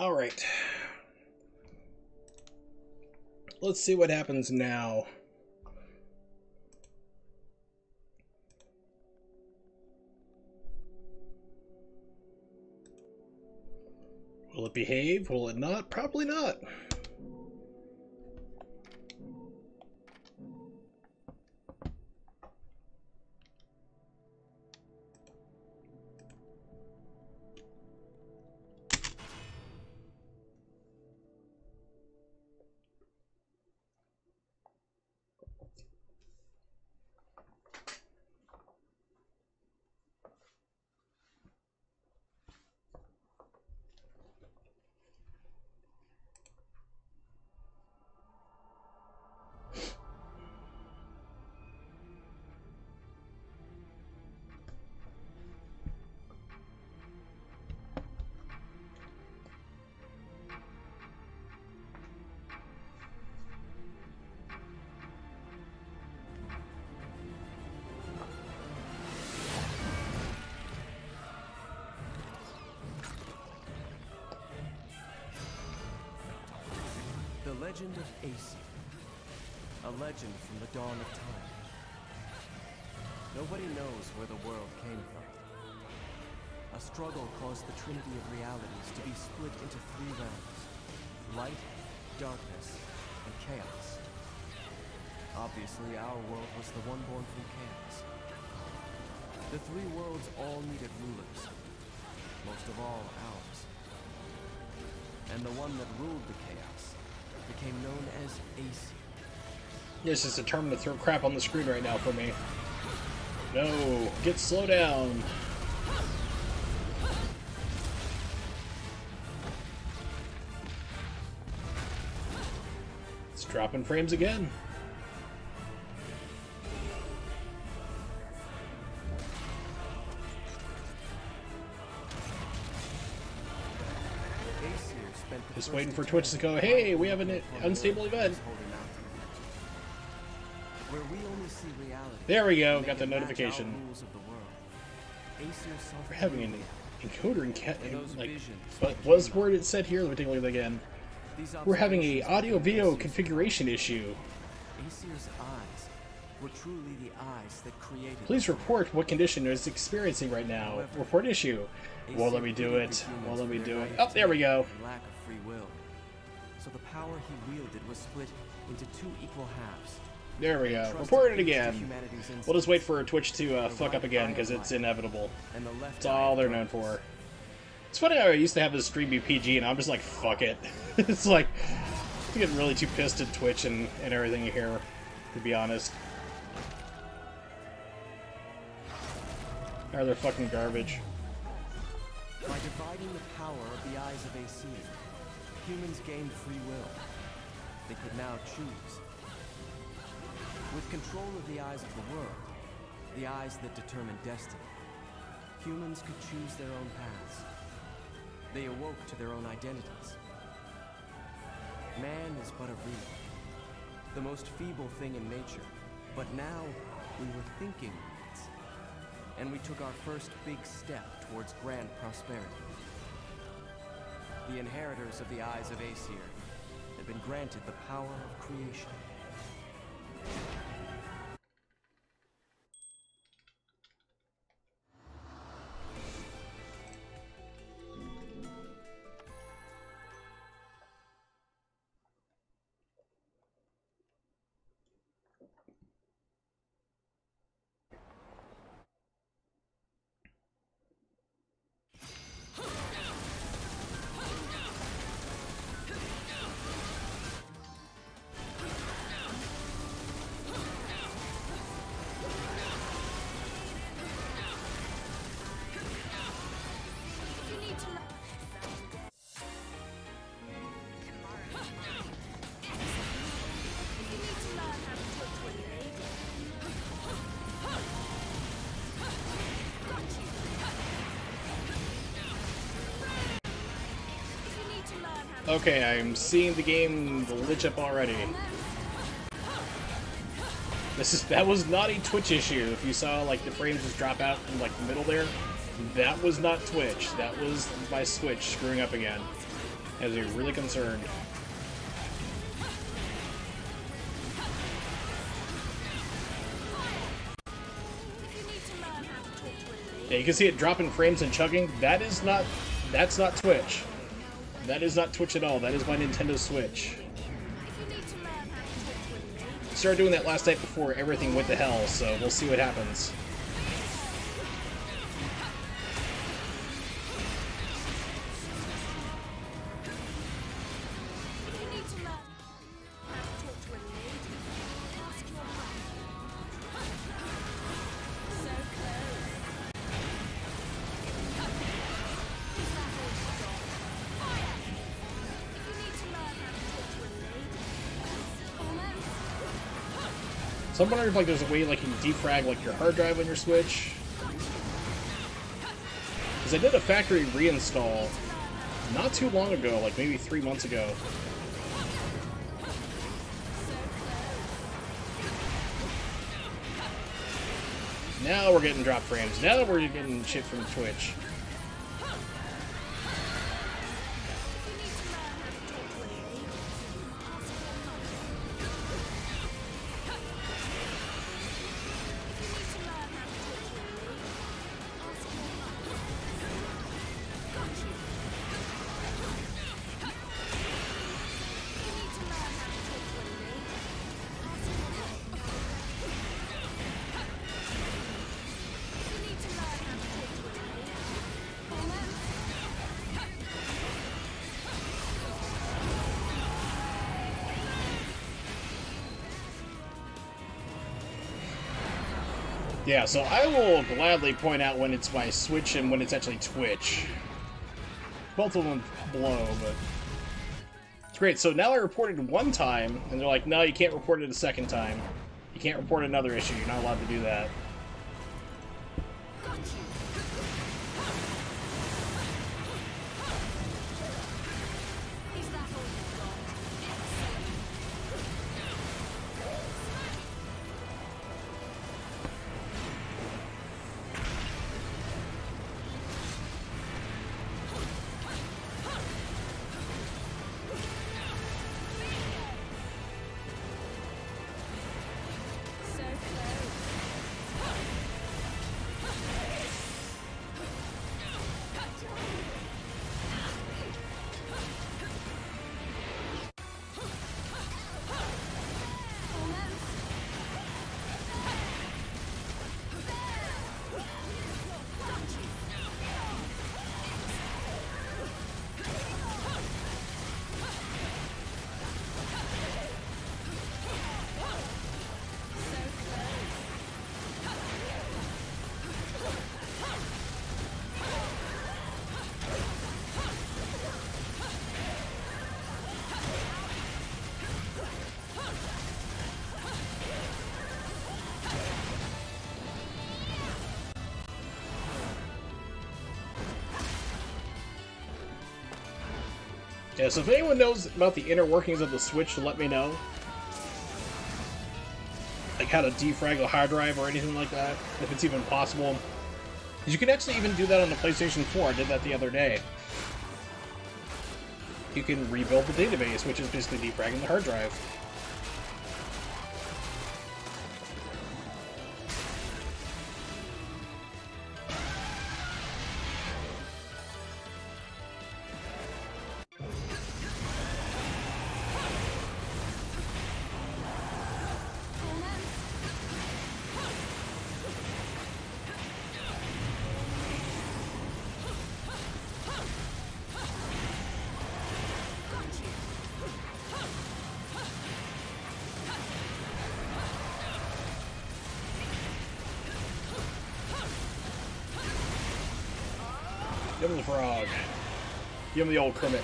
Alright. Let's see what happens now. Will it behave? Will it not? Probably not. The legend of Aesir, a legend from the dawn of time. Nobody knows where the world came from. A struggle caused the trinity of realities to be split into three realms: light, darkness, and chaos. Obviously, our world was the one born from chaos. The three worlds all needed rulers, most of all ours. And the one that ruled the chaos became known as Aesir. This is determined to throw crap on the screen right now for me. No, slow down. It's dropping frames again. Just waiting for Twitch to go, hey, we have an unstable event. There we go, got the notification. We're having an encoder and like, what was the word it said here? Let me take a look at it again. We're having a audio-video configuration issue. Aesir's eyes were truly the eyes that created. Please report what condition is experiencing right now. Report issue. Won't let me do it. Won't let me do it. Oh, there we go. Lack of free will. So the power he wielded was split into two equal halves. There we go. Report it again. We'll just wait for Twitch to fuck up again because it's inevitable. That's all they're known for. It's funny how I used to have this stream be PG and I'm just like, fuck it. It's like, I'm getting really too pissed at Twitch and everything here, to be honest. Or they're fucking garbage. By dividing the power of the eyes of Aesir, humans gained free will. They could now choose. With control of the eyes of the world, the eyes that determine destiny, humans could choose their own paths. They awoke to their own identities. Man is but a reed, the most feeble thing in nature, but now we were thinking reeds, and we took our first big step towards grand prosperity. The inheritors of the eyes of Aesir had been granted the power of creation. Okay, I'm seeing the game glitch up already. That was not a Twitch issue. If you saw like the frames just drop out in like the middle there, that was not Twitch. That was my Switch screwing up again. Has me really concerned. Yeah, you can see it dropping frames and chugging. That's not Twitch. That is not Twitch at all. That is my Nintendo Switch. I started doing that last night before everything went to hell, so we'll see what happens. So I'm wondering if like there's a way like you can defrag like your hard drive on your Switch. Because I did a factory reinstall not too long ago, like maybe 3 months ago. Now we're getting drop frames. Now we're getting shit from Twitch. Yeah, so I will gladly point out when it's my Switch and when it's actually Twitch. Both of them blow, but... It's great. So now I reported one time, and they're like, no, you can't report it a second time. You can't report another issue. You're not allowed to do that. Yeah, so if anyone knows about the inner workings of the Switch, let me know. Like how to defrag a hard drive or anything like that, if it's even possible. You can actually even do that on the PlayStation 4. I did that the other day. You can rebuild the database, which is basically defragging the hard drive. Give him the frog. Give him the old Kermit.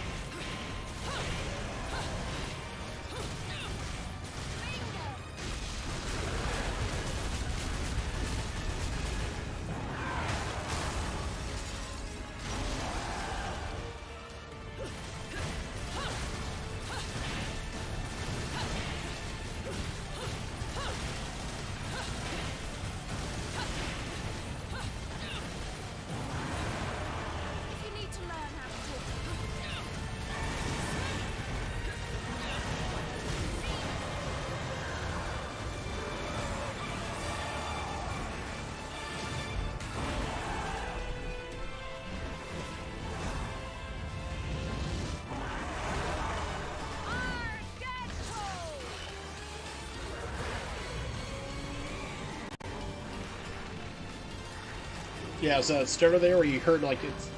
Yeah, so it started there where you heard like it's...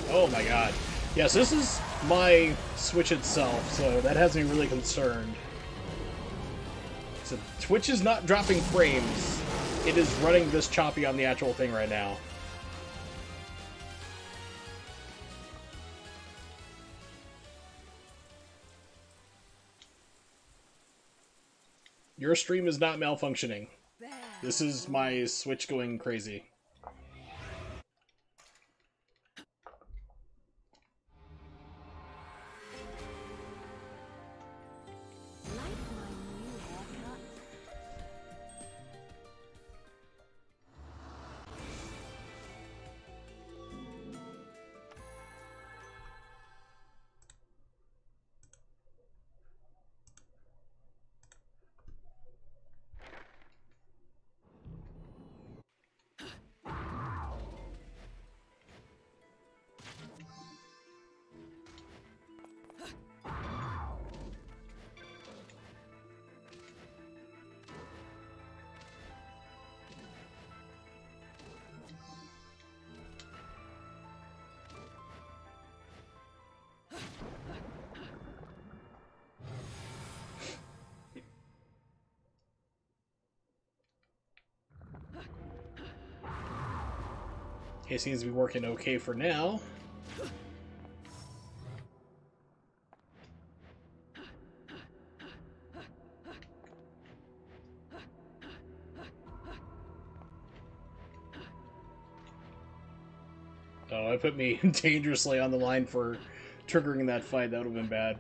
Oh my god. Yes, this is my Switch itself, so that has me really concerned. So Twitch is not dropping frames. It is running this choppy on the actual thing right now. Your stream is not malfunctioning. This is my Switch going crazy. It seems to be working okay for now. Oh, it put me dangerously on the line for triggering that fight. That would have been bad.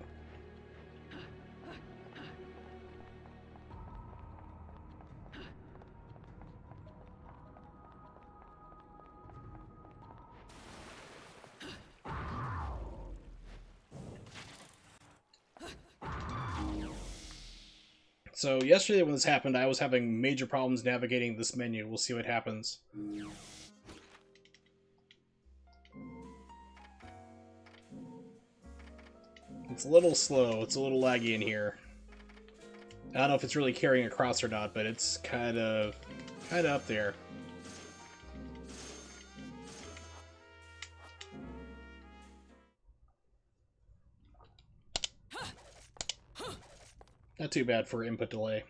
So yesterday when this happened, I was having major problems navigating this menu. We'll see what happens. It's a little slow. It's a little laggy in here. I don't know if it's really carrying across or not, but it's kind of up there. Not too bad for input delay.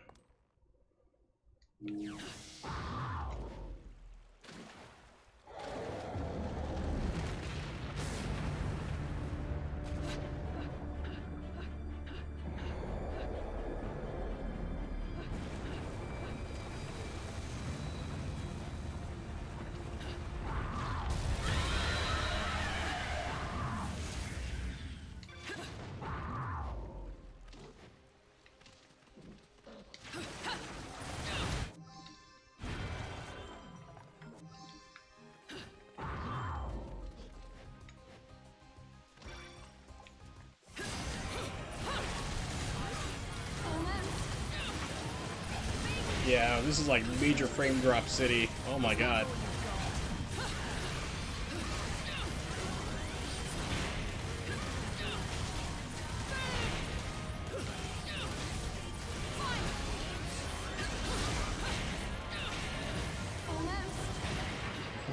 Yeah, this is like major frame drop city. Oh my god.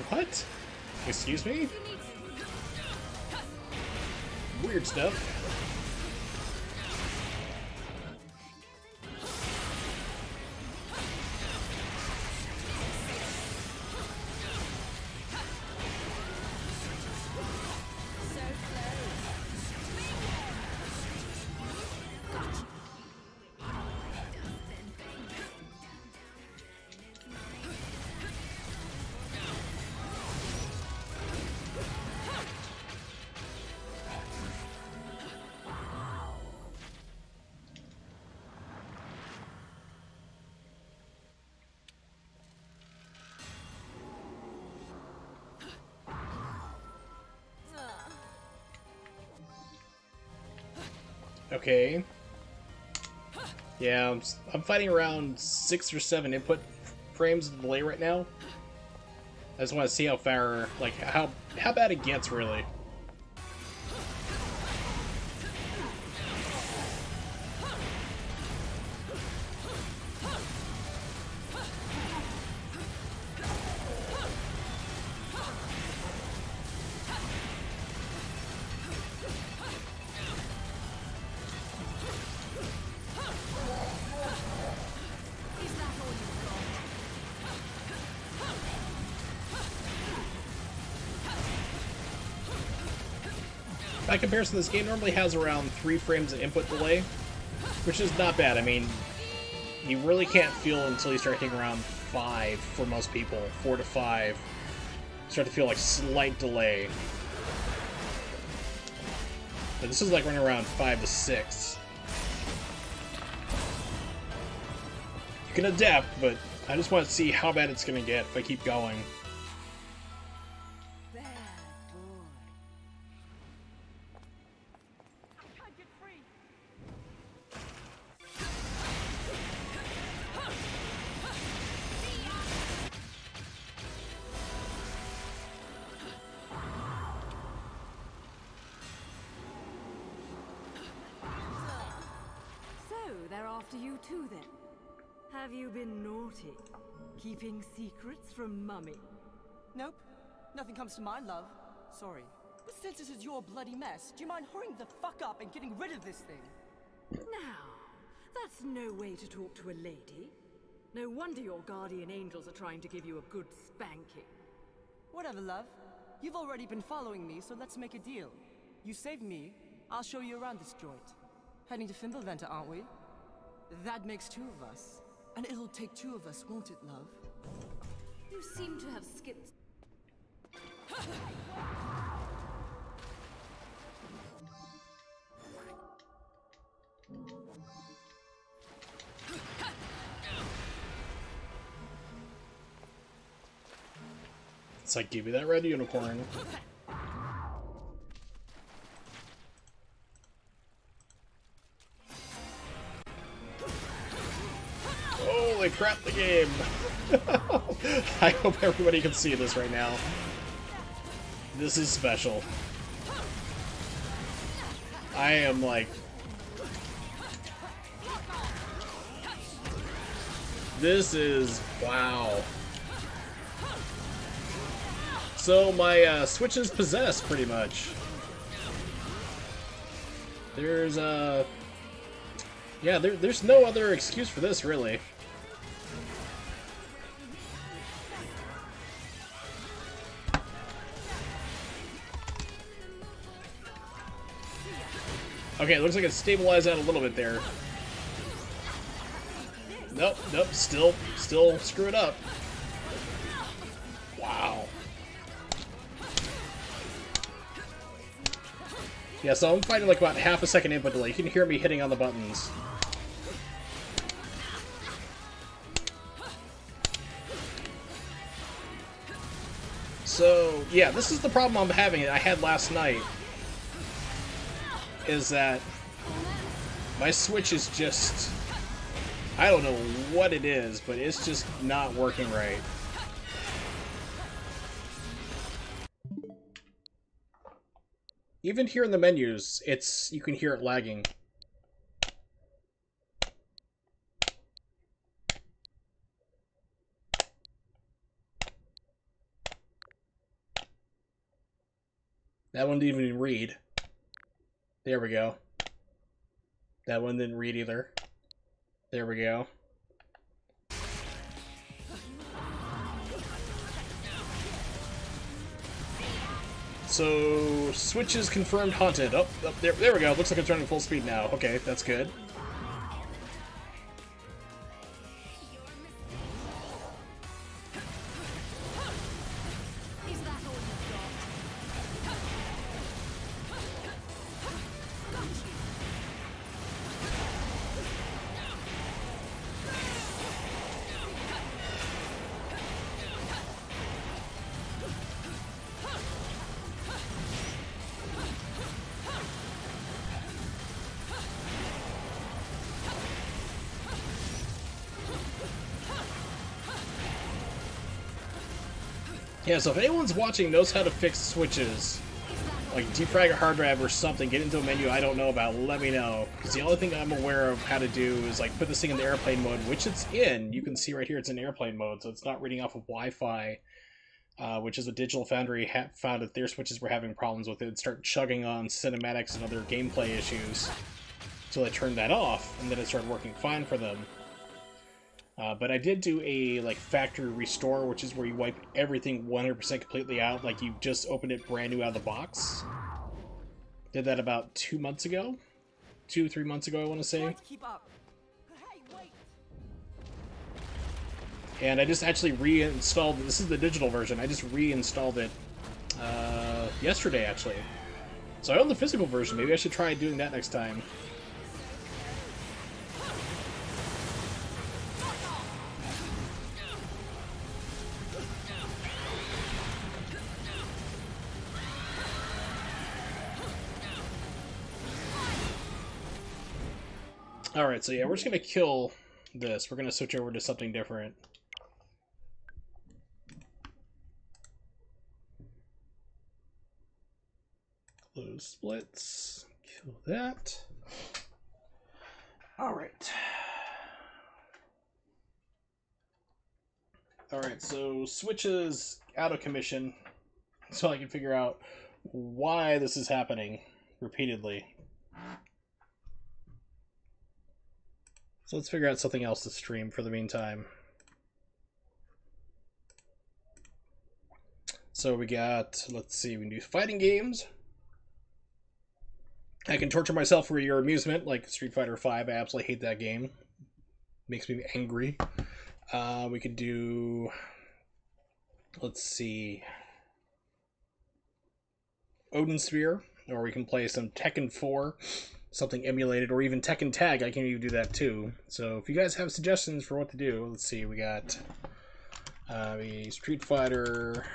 What? Excuse me? Weird stuff. Okay. Yeah, I'm fighting around 6 or 7 input frames of delay right now. I just want to see how far, like, how bad it gets, really. by comparison, this game normally has around 3 frames of input delay, which is not bad. I mean, you really can't feel until you start hitting around 5 for most people, 4 to 5. Start to feel like slight delay. But this is like running around 5 to 6. You can adapt, but I just want to see how bad it's going to get if I keep going. They're after you too, then. Have you been naughty? Keeping secrets from Mummy? Nope. Nothing comes to mind, love. Sorry. But since this is your bloody mess, do you mind hurrying the fuck up and getting rid of this thing? Now, that's no way to talk to a lady. No wonder your guardian angels are trying to give you a good spanking. Whatever, love. You've already been following me, so let's make a deal. You save me, I'll show you around this joint. Heading to Fimbulventa, aren't we? That makes 2 of us. And it'll take 2 of us, won't it, love? You seem to have skipped... It's like, give me that red unicorn. Holy crap, the game! I hope everybody can see this right now. This is special. I am like... This is... wow. So my Switch is possessed, pretty much. There's yeah, there's no other excuse for this, really. Okay, it looks like it stabilized out a little bit there. Nope, nope, still screw it up. Wow. Yeah, so I'm fighting like about half a second input delay. You can hear me hitting on the buttons. So, yeah, this is the problem I'm having, I had last night. Is that my Switch is just... I don't know what it is, but it's just not working right. Even here in the menus, you can hear it lagging. That one didn't even read. There we go. That one didn't read either. There we go. So, Switch is confirmed haunted. Oh, there we go. Looks like it's running full speed now. Okay, that's good. Yeah, so if anyone's watching knows how to fix Switches, like defrag a hard drive or something, get into a menu I don't know about, let me know. Because the only thing I'm aware of how to do is like put this thing in the airplane mode, which it's in. You can see right here it's in airplane mode, so it's not reading off of Wi-Fi, which is what Digital Foundry found that their Switches were having problems with. It would start chugging on cinematics and other gameplay issues. So I turned that off, and then it started working fine for them. But I did do a like factory restore, which is where you wipe everything 100% completely out, like you just opened it brand new out of the box. Did that about 2 months ago? 3 months ago, I want to say. Keep up. Hey, wait. And I just actually reinstalled, this is the digital version, I just reinstalled it yesterday, actually. So I own the physical version, maybe I should try doing that next time. Alright, so yeah, we're just gonna kill this. We're gonna switch over to something different. Close splits. Kill that. Alright. Alright, so Switch is out of commission, so I can figure out why this is happening repeatedly. So let's figure out something else to stream for the meantime. So we got, let's see, we can do fighting games. I can torture myself for your amusement, like Street Fighter V. I absolutely hate that game. Makes me angry. We could do, let's see, Odin Sphere, or we can play some Tekken 4. Something emulated, or even Tekken Tag. I can even do that too. So if you guys have suggestions for what to do, let's see. We got a Street Fighter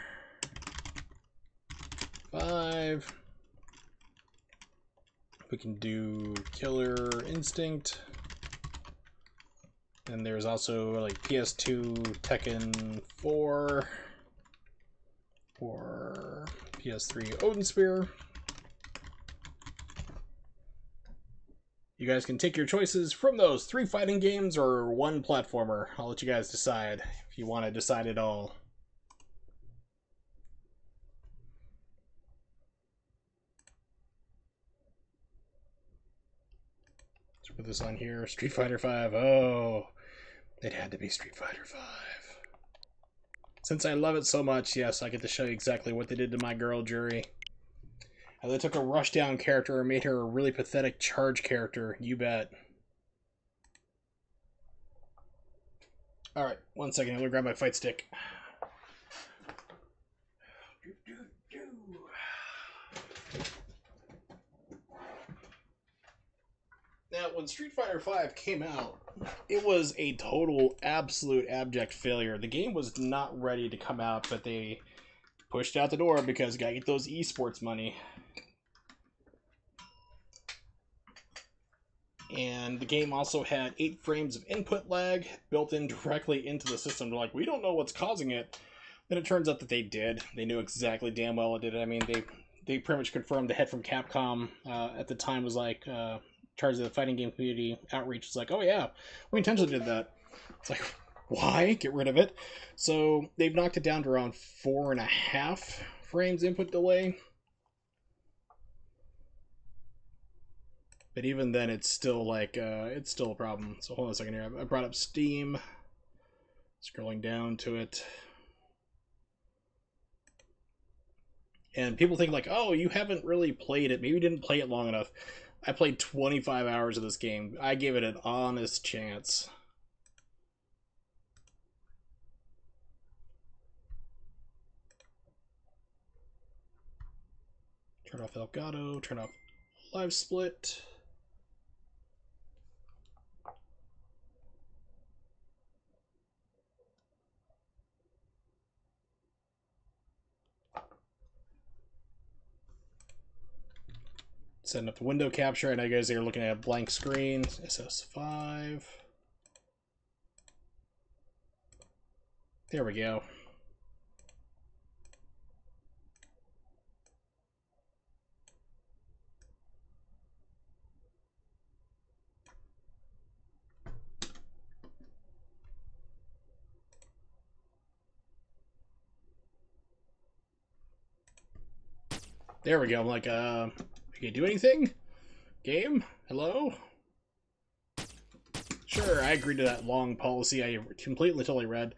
5. We can do Killer Instinct. And there's also like PS2 Tekken 4 or PS3 Odin Sphere. You guys can take your choices from those 3 fighting games or 1 platformer. I'll let you guys decide if you want to decide it all. Let's put this on here. Street Fighter V. Oh, it had to be Street Fighter V. Since I love it so much, yes, I get to show you exactly what they did to my girl, Jury. They took a rushdown character and made her a really pathetic charge character. You bet. Alright, 1 second. I'm gonna grab my fight stick. Now, when Street Fighter V came out, it was a total, absolute, abject failure. The game was not ready to come out, but they pushed out the door because gotta get those esports money. And the game also had 8 frames of input lag built in directly into the system. They're like, we don't know what's causing it. Then it turns out that they did. They knew exactly damn well it did it. I mean, they pretty much confirmed. The head from Capcom at the time was like, in charge of the fighting game community outreach was like, oh yeah, we intentionally did that. It's like, why? Get rid of it. So they've knocked it down to around 4.5 frames input delay. But even then, it's still like, it's still a problem. So hold on a second here. I brought up Steam. Scrolling down to it. And people think like, oh, you haven't really played it. Maybe you didn't play it long enough. I played 25 hours of this game. I gave it an honest chance. Turn off Elgato. Turn off Live Split. Setting up the window capture. I know you guys are looking at a blank screen. SS5. There we go. There we go. I'm like, can you do anything? Game? Hello? Sure, I agreed to that long policy I completely totally read.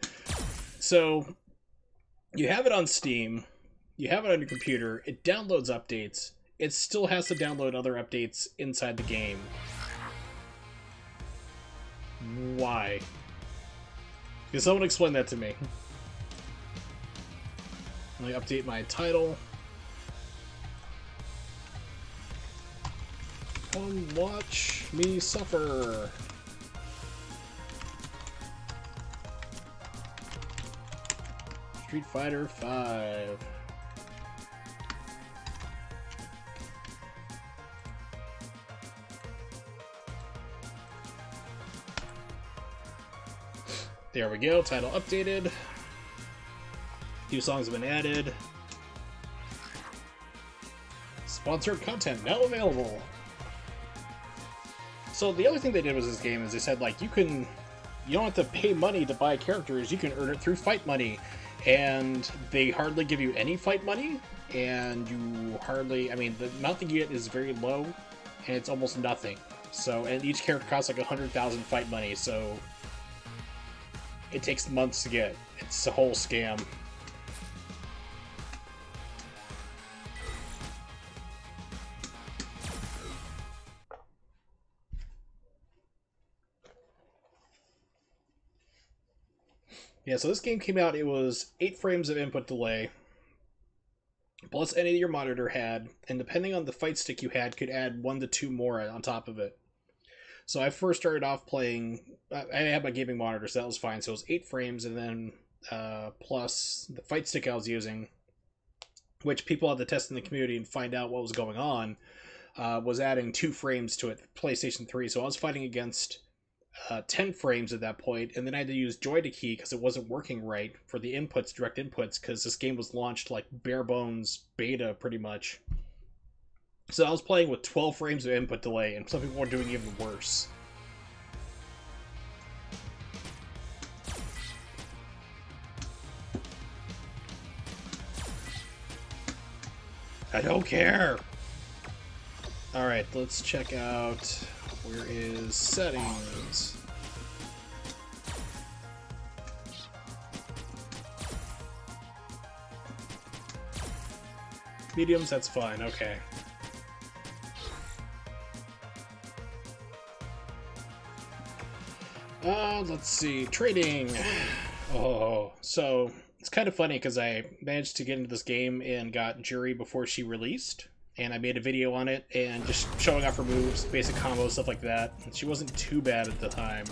So, you have it on Steam, you have it on your computer, it downloads updates, it still has to download other updates inside the game. Why? Can someone explain that to me? Let me update my title. Come watch me suffer. Street Fighter 5. There we go, title updated. New songs have been added. Sponsored content now available. So the other thing they did with this game is they said, like, you don't have to pay money to buy characters, you can earn it through fight money. And they hardly give you any fight money, and you hardly, I mean, the amount that you get is very low, and it's almost nothing. So, and each character costs like 100,000 fight money, so it takes months to get. It's a whole scam. Yeah, so this game came out, it was 8 frames of input delay, plus any your monitor had, and depending on the fight stick you had, could add 1 to 2 more on top of it. So I first started off playing, I had my gaming monitor, so that was fine, so it was 8 frames, and then plus the fight stick I was using, which people had to test in the community and find out what was going on, was adding 2 frames to it, PlayStation 3, so I was fighting against 10 frames at that point, and then I had to use joy-to-key because it wasn't working right for the inputs, direct inputs, because this game was launched like bare bones beta pretty much. So I was playing with 12 frames of input delay, and some people were doing even worse. I don't care! Alright, let's check out, where is settings? Mediums, that's fine, okay. Let's see, trading. Oh, so it's kind of funny because I managed to get into this game and got Jury before she released, and I made a video on it and just showing off her moves, basic combos, stuff like that. And she wasn't too bad at the time.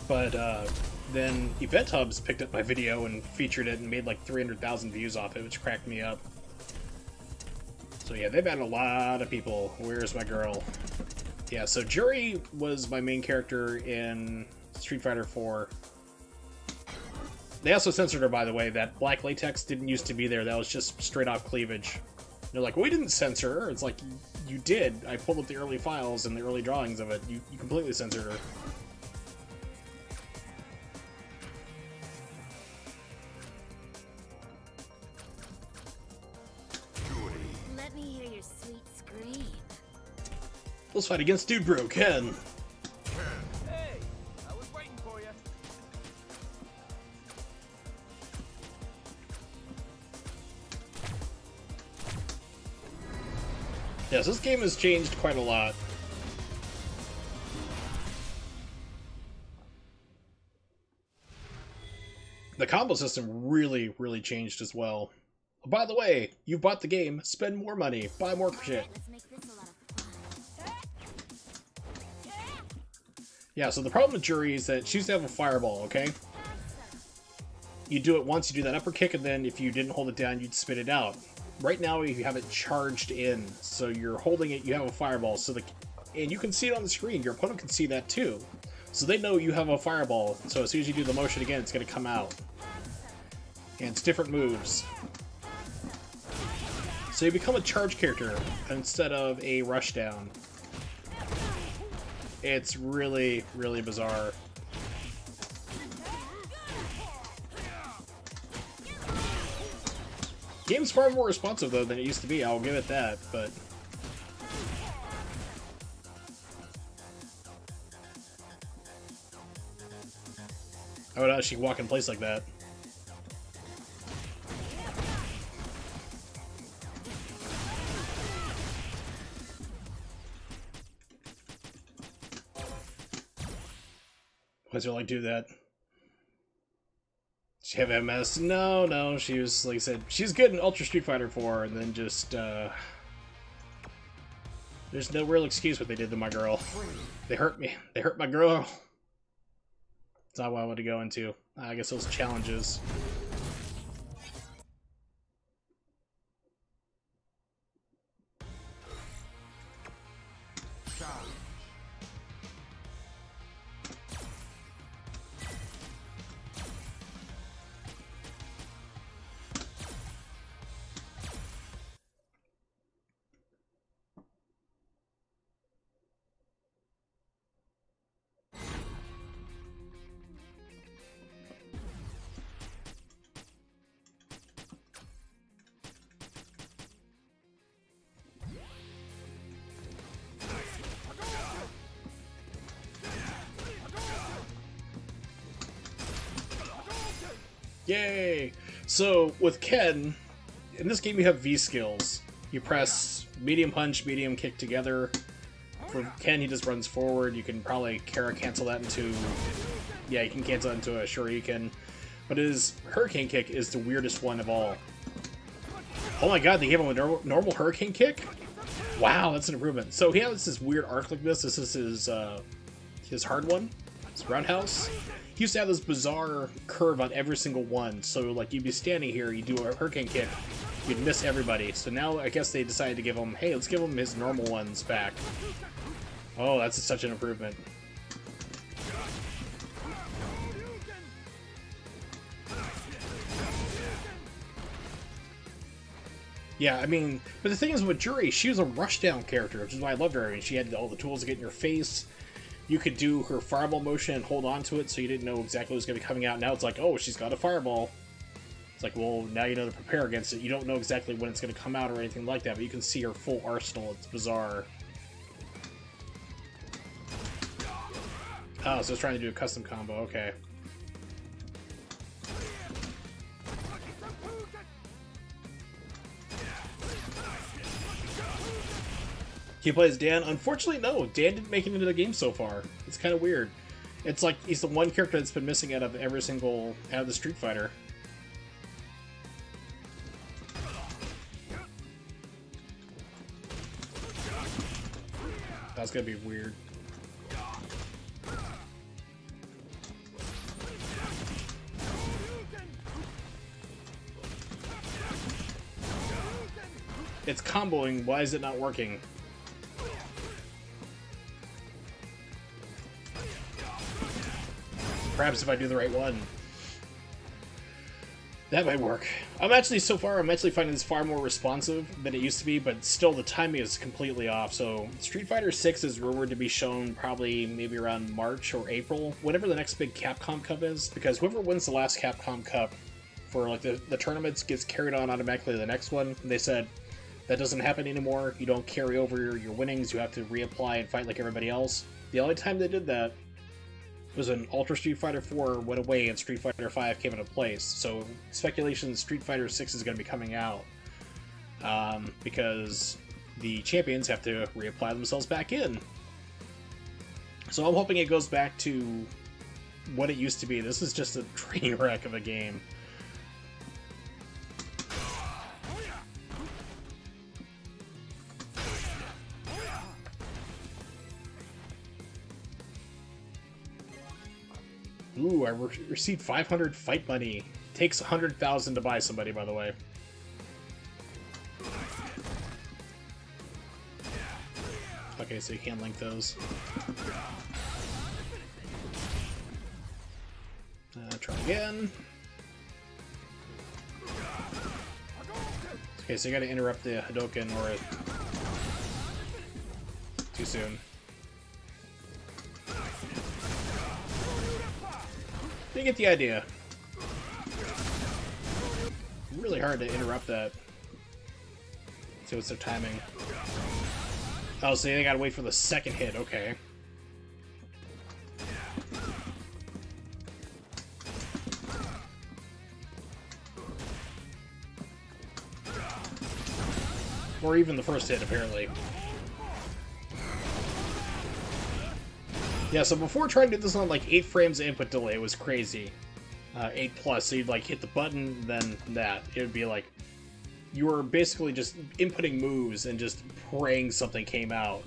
But then Event Hubs picked up my video and featured it and made like 300,000 views off it, which cracked me up. So yeah, they've had a lot of people. Where's my girl? Yeah, so Jury was my main character in Street Fighter 4. They also censored her, by the way. That black latex didn't used to be there. That was just straight off cleavage. They're like, we didn't censor her. It's like, you did. I pulled up the early files and the early drawings of it. You completely censored her. Let me hear your sweet scream. Let's fight against Dude Bro Ken. Hey, I was waiting for you. Yes, this game has changed quite a lot. The combo system really, really changed as well. By the way, you bought the game, spend more money, buy more shit. Let's make this a lot of fun. Yeah, so the problem with Jury is that she used to have a fireball, okay? You do it once, you do that upper kick, and then if you didn't hold it down, you'd spit it out. Right now, you have it charged in, so you're holding it, you have a fireball, so and you can see it on the screen, your opponent can see that too. So they know you have a fireball, so as soon as you do the motion again, it's going to come out. And it's different moves. So you become a charge character instead of a rushdown. It's really, really bizarre. Game's far more responsive though than it used to be, I'll give it that, but... I would actually walk in place like that. Was her like do that? She have MS? No, no. She was, like I said, she's good in Ultra Street Fighter 4, and then just, there's no real excuse what they did to my girl. They hurt me. They hurt my girl. That's not what I want to go into. I guess those challenges. Yay! So, with Ken, in this game you have V skills. You press medium punch, medium kick together. For Ken, he just runs forward. You can probably cancel that into... Yeah, you can cancel that into a Shuriken. But his Hurricane Kick is the weirdest one of all. Oh my god, they gave him a normal Hurricane Kick? Wow, that's an improvement. So he has this weird arc like this. This is his hard one. His roundhouse. He used to have this bizarre curve on every single one, so like you'd be standing here, you do a Hurricane Kick, you'd miss everybody. So now I guess they decided to give him, hey, let's give him his normal ones back. Oh, that's such an improvement. Yeah, I mean, but the thing is with Juri, she was a rushdown character, which is why I loved her. I mean, she had all the tools to get in your face. You could do her fireball motion and hold on to it so you didn't know exactly what was going to be coming out. Now it's like, oh, she's got a fireball. It's like, well, now you know to prepare against it. You don't know exactly when it's going to come out or anything like that, but you can see her full arsenal. It's bizarre. Oh, so it's trying to do a custom combo. Okay. He plays Dan? Unfortunately, no. Dan didn't make it into the game so far. It's kind of weird. It's like he's the one character that's been missing out of every single... out of the Street Fighter. That's gonna be weird. It's comboing. Why is it not working? Perhaps if I do the right one. That might work. I'm actually finding this far more responsive than it used to be, but still the timing is completely off. So Street Fighter 6 is rumored to be shown probably maybe around March or April, whenever the next big Capcom Cup is, because whoever wins the last Capcom Cup for like the tournaments gets carried on automatically to the next one. They said that doesn't happen anymore. You don't carry over your winnings. You have to reapply and fight like everybody else. The only time they did that was when Ultra Street Fighter 4 went away and Street Fighter 5 came into place. So speculation Street Fighter 6 is going to be coming out because the champions have to reapply themselves back in. So I'm hoping it goes back to what it used to be. This is just a train wreck of a game. Ooh, I received 500 fight money. Takes 100,000 to buy somebody, by the way. Okay, so you can't link those. Try again. Okay, so you gotta interrupt the Hadoken or too soon. You get the idea. Really hard to interrupt that. See what's their timing. Oh, so they gotta wait for the second hit, okay. Or even the first hit, apparently. Yeah, so before trying to do this on like 8 frames of input delay, it was crazy. 8 plus, so you'd like hit the button, then that. It would be like, you were basically just inputting moves and just praying something came out.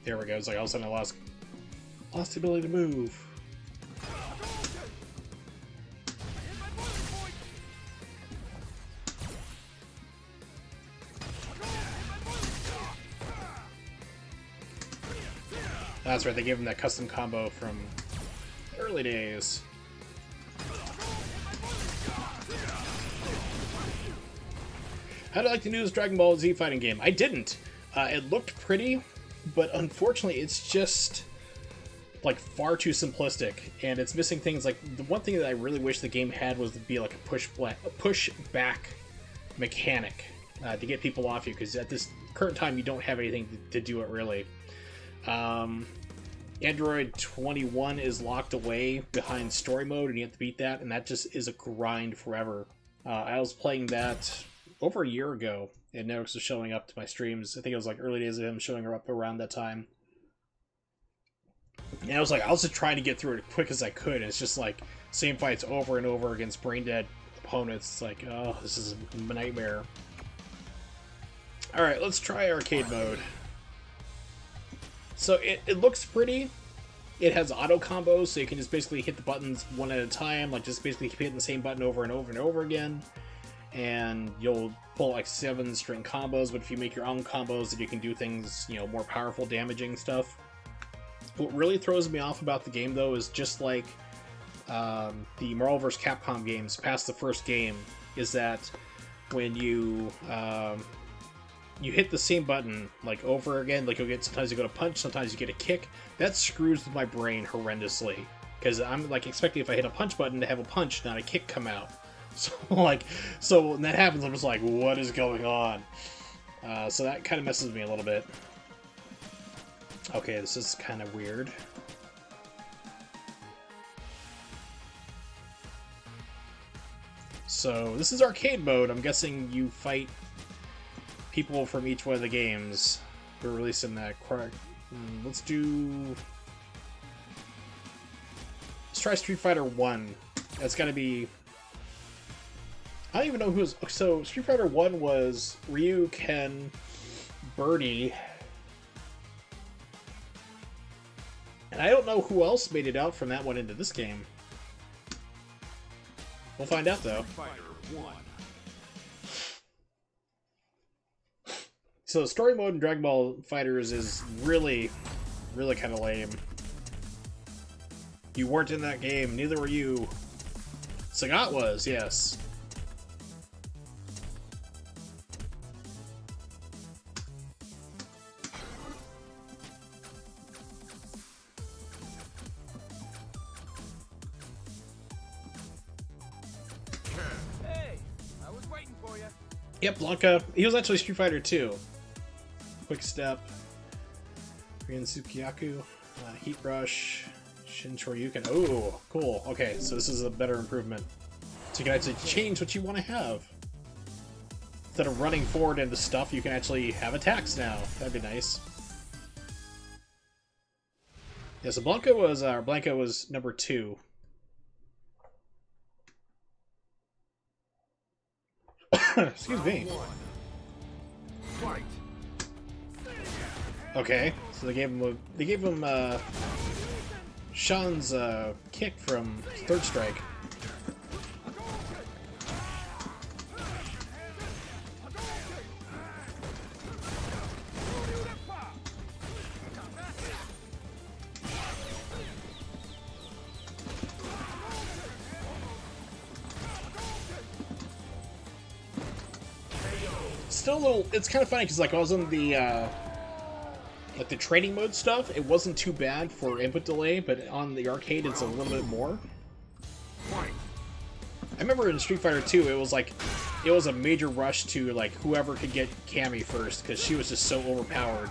There we go, it's like all of a sudden I lost the ability to move. That's right, they gave him that custom combo from early days. How do you like the newest Dragon Ball Z fighting game? I didn't. It looked pretty, but unfortunately it's just like far too simplistic, and it's missing things like the one thing that I really wish the game had was to be like a push back mechanic to get people off you, because at this current time you don't have anything to do it really. Android 21 is locked away behind story mode, and you have to beat that, and that just is a grind forever. I was playing that over a year ago, and Neox was showing up to my streams. I think it was like early days of him showing up around that time. And I was just trying to get through it as quick as I could, and it's just like same fights over and over against brain dead opponents. It's like, oh, this is a nightmare. Alright, let's try arcade mode. So it looks pretty. It has auto combos, so you can just basically hit the buttons one at a time, like just basically keep hitting the same button over and over and over again. And you'll pull like 7 string combos, but if you make your own combos, then you can do things, you know, more powerful, damaging stuff. What really throws me off about the game, though, is just like the Marvel vs. Capcom games past the first game, is that when you hit the same button like over again, like sometimes you go to punch, sometimes you get a kick. That screws with my brain horrendously, because I'm like expecting if I hit a punch button to have a punch, not a kick come out. So when that happens, I'm just like, what is going on? So that kind of messes me a little bit. Okay, this is kind of weird. So this is arcade mode. I'm guessing you fight people from each one of the games. We're releasing that. Let's try Street Fighter 1. That's gotta be... I don't even know who was... So Street Fighter 1 was Ryu, Ken, Birdie, and I don't know who else made it out from that one into this game. We'll find out, though. So story mode in Dragon Ball FighterZ is really, really kind of lame. You weren't in that game, neither were you. Sagat was, yes. Hey, I was waiting for you. Yep, Blanca. He was actually Street Fighter 2. Quick Step, Ryan Sukiyaku, Heat Rush, Shin Choryuken. Oh, cool. Okay, so this is a better improvement. So you can actually change what you want to have. Instead of running forward into stuff, you can actually have attacks now. That'd be nice. Yeah, so Blanca was number 2. Excuse me. Okay, so they gave him Sean's kick from Third Strike. Still a little, it's kind of funny because like I was in the like the training mode stuff, it wasn't too bad for input delay, but on the arcade it's a little bit more. I remember in Street Fighter 2 it was like, it was a major rush to like whoever could get Cammy first, because she was just so overpowered.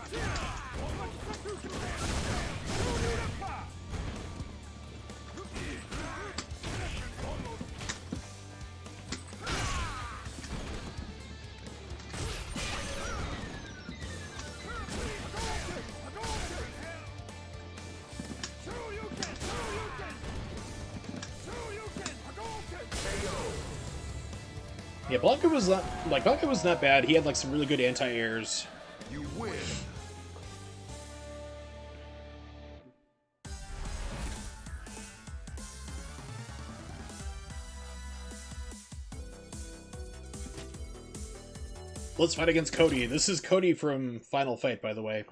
Yeah, Blanca was not bad. He had like some really good anti-airs. You win. Let's fight against Cody. This is Cody from Final Fight, by the way.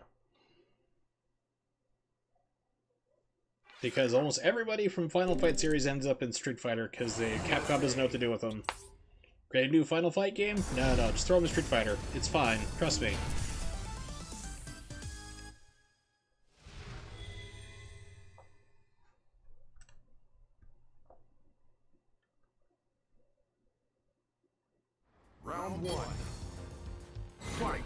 Because almost everybody from Final Fight series ends up in Street Fighter because Capcom doesn't know what to do with them. Ready to do a Final Fight game? No, just throw them in Street Fighter. It's fine. Trust me. Round one. Fight.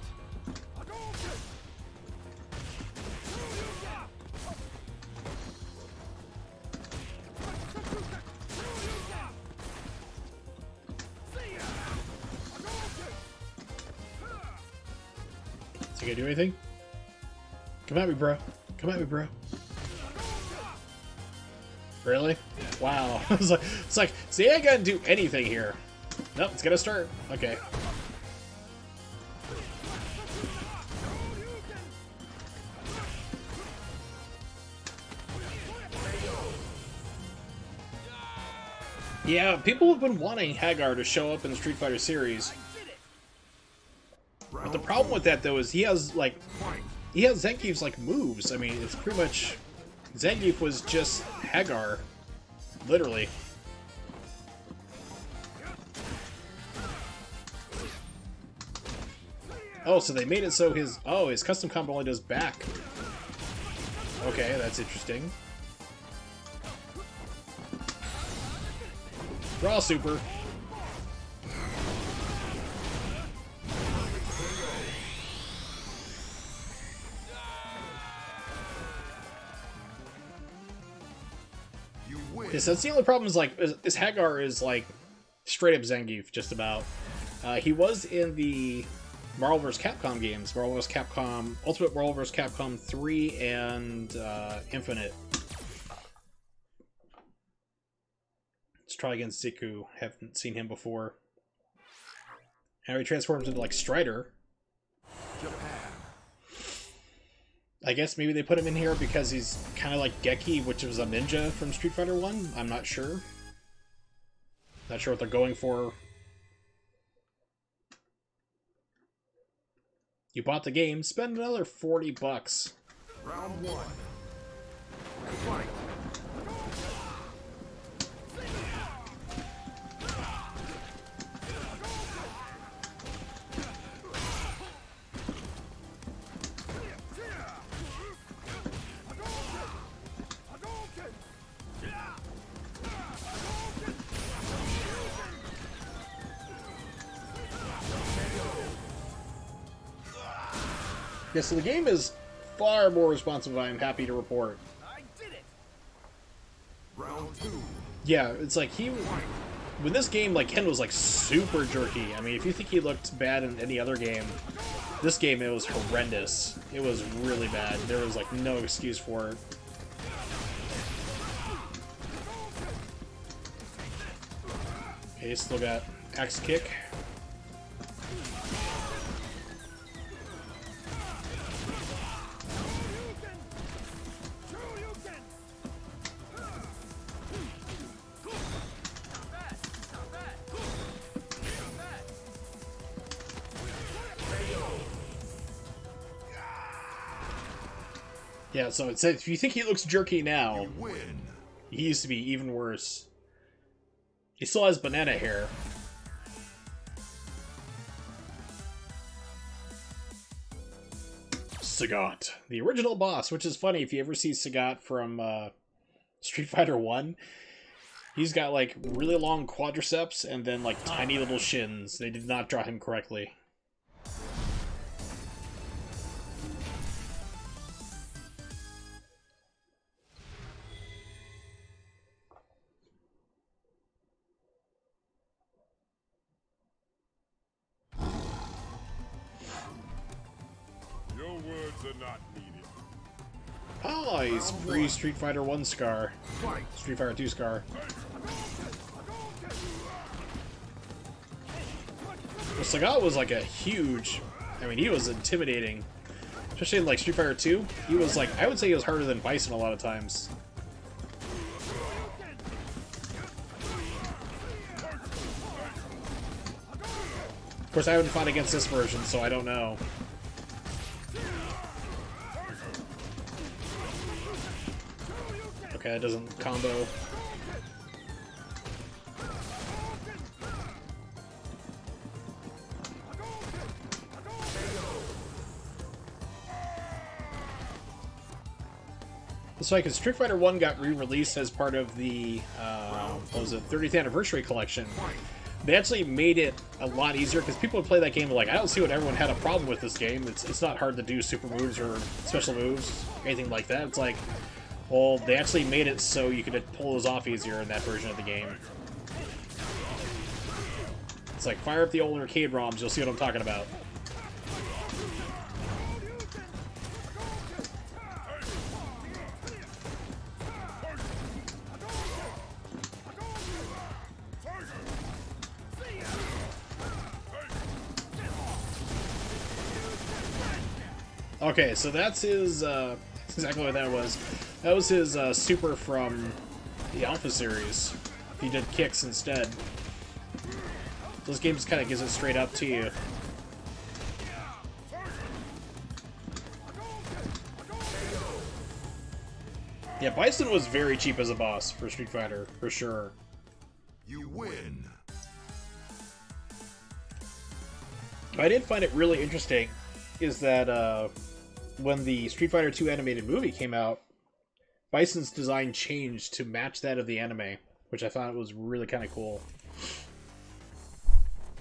Is he gonna do anything? Come at me, bro. Come at me, bro. Really? Wow. it's like, see, I gotta do anything here. Nope, it's gonna start. Okay. Yeah, people have been wanting Hagar to show up in the Street Fighter series. But the problem with that, though, is he has Zangief's, like, moves. I mean, it's pretty much... Zangief was just Hagar. Literally. Oh, so they made it so his custom combo only does back. Okay, that's interesting. Raw super. Yeah, so that's the only problem is Hagar is like straight up Zangief, just about. He was in the Marvel vs. Capcom games, Marvel vs. Capcom, Ultimate Marvel vs. Capcom 3 and Infinite. Let's try against Ziku. Haven't seen him before. How he transforms into like Strider. Japan. I guess maybe they put him in here because he's kind of like Geki, which was a ninja from Street Fighter 1. I'm not sure. Not sure what they're going for. You bought the game, spend another $40. Round one. Fight. Yeah, so the game is far more responsive, I am happy to report. I did it. Round two. Yeah, it's like when this game, like, Ken was like super jerky. I mean, if you think he looked bad in any other game, this game, it was horrendous. It was really bad. There was like no excuse for it. Okay, still got axe kick. Yeah, so it says if you think he looks jerky now, You win. he used to be even worse. He still has banana hair. Sagat, the original boss, which is funny if you ever see Sagat from Street Fighter 1. He's got like really long quadriceps and then like tiny little shins. They did not draw him correctly. Your words are not needed. Oh, he's free Street Fighter 1 scar. Fight. Street Fighter 2 scar. Sagat was like a huge... I mean, he was intimidating. Especially in like Street Fighter 2. He was like... I would say he was harder than Bison a lot of times. Of course, I haven't fought against this version, so I don't know. Okay, it doesn't combo. It's like Street Fighter 1 got re-released as part of the, what was it, 30th Anniversary Collection. They actually made it a lot easier, because people would play that game like, I don't see what everyone had a problem with this game. It's not hard to do super moves or special moves, anything like that. It's like, well, they actually made it so you could pull those off easier in that version of the game. It's like, fire up the old arcade ROMs, you'll see what I'm talking about. Okay, so that's his, that's exactly what that was. That was his super from the Alpha series. He did kicks instead. This game just kind of gives it straight up to you. Yeah, Bison was very cheap as a boss for Street Fighter, for sure. You win. I did find it really interesting is that when the Street Fighter 2 animated movie came out, Bison's design changed to match that of the anime, which I thought was really kind of cool.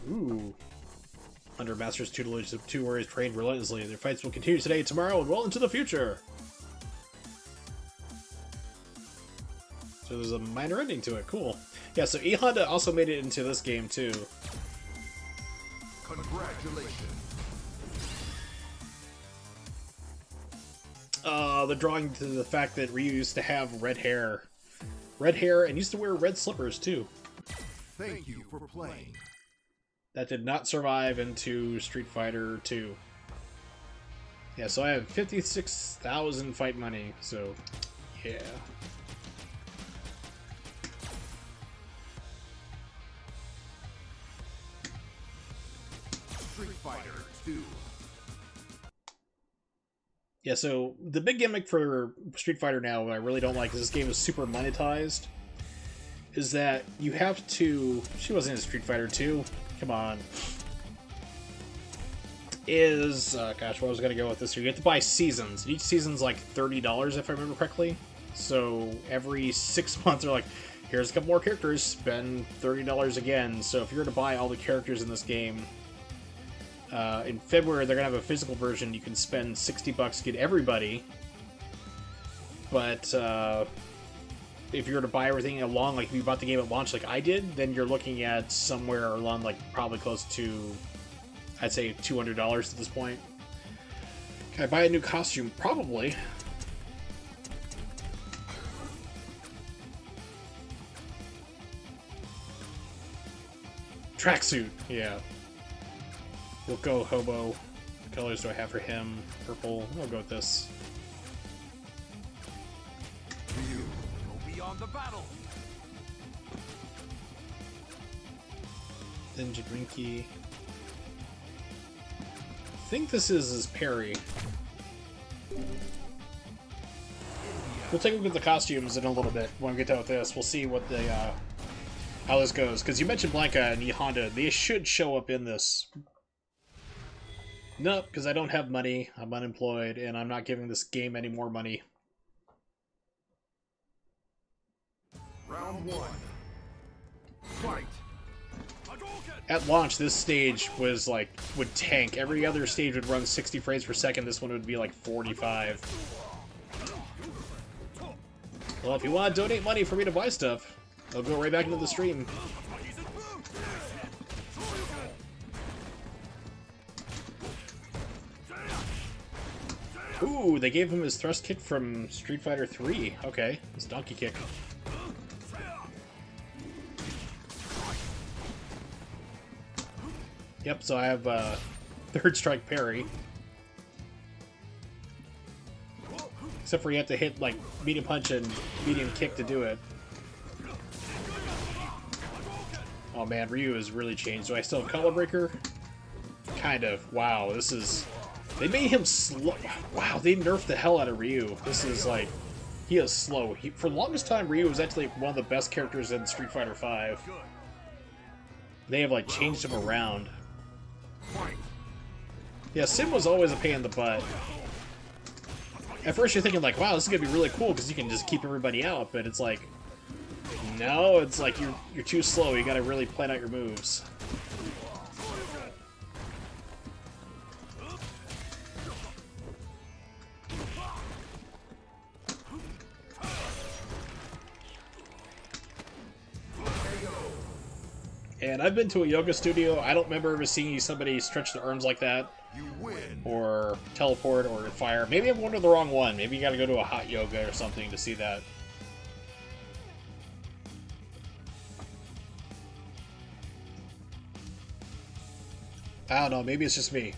Ooh. Under Master's tutelage, the two warriors trained relentlessly. Their fights will continue today, tomorrow, and well into the future. So there's a minor ending to it. Cool. Yeah, so E Honda also made it into this game, too. Congratulations. The drawing to the fact that Ryu used to have red hair. Red hair, and used to wear red slippers, too. Thank you for playing. That did not survive into Street Fighter 2. Yeah, so I have 56,000 fight money, so yeah. Street Fighter 2. Yeah, so the big gimmick for Street Fighter now, what I really don't like, because this game is super monetized, is that you have to... She wasn't in Street Fighter 2. Come on. Gosh, what I was going to go with this here. You have to buy seasons. Each season's like $30, if I remember correctly. So every 6 months, they're like, here's a couple more characters, spend $30 again. So if you were to buy all the characters in this game, in February, they're going to have a physical version. You can spend $60 to get everybody. But if you were to buy everything along, like if you bought the game at launch like I did, then you're looking at somewhere along like probably close to, I'd say, $200 at this point. Can I buy a new costume? Probably. Tracksuit, yeah. We'll go Hobo. What colors do I have for him? Purple. I'll go with this. You go beyond the battle. Then Jadrinky. I think this is his parry. We'll take a look at the costumes in a little bit when we get done with this. We'll see what the how this goes. Because you mentioned Blanca and E Honda. They should show up in this. Nope, because I don't have money. I'm unemployed, and I'm not giving this game any more money. Round 1. Fight. At launch, this stage was like, would tank. Every other stage would run 60 frames per second. This one would be like 45. Well, if you want to donate money for me to buy stuff, I'll go right back into the stream. Ooh, they gave him his thrust kick from Street Fighter 3. Okay, his donkey kick. Yep, so I have third strike parry. Except for you have to hit, like, medium punch and medium kick to do it. Oh man, Ryu has really changed. Do I still have Combo Breaker? Kind of. Wow, this is... They made him slow. Wow, they nerfed the hell out of Ryu. This is like... He is slow. For the longest time, Ryu was actually one of the best characters in Street Fighter V. They have, like, changed him around. Yeah, Sim was always a pain in the butt. At first you're thinking like, wow, this is gonna be really cool because you can just keep everybody out, but it's like, no, it's like you're too slow. You gotta really plan out your moves. And I've been to a yoga studio. I don't remember ever seeing somebody stretch their arms like that. You win. Or teleport, or fire. Maybe I'm going to the wrong one. Maybe you gotta go to a hot yoga or something to see that. I don't know, maybe it's just me.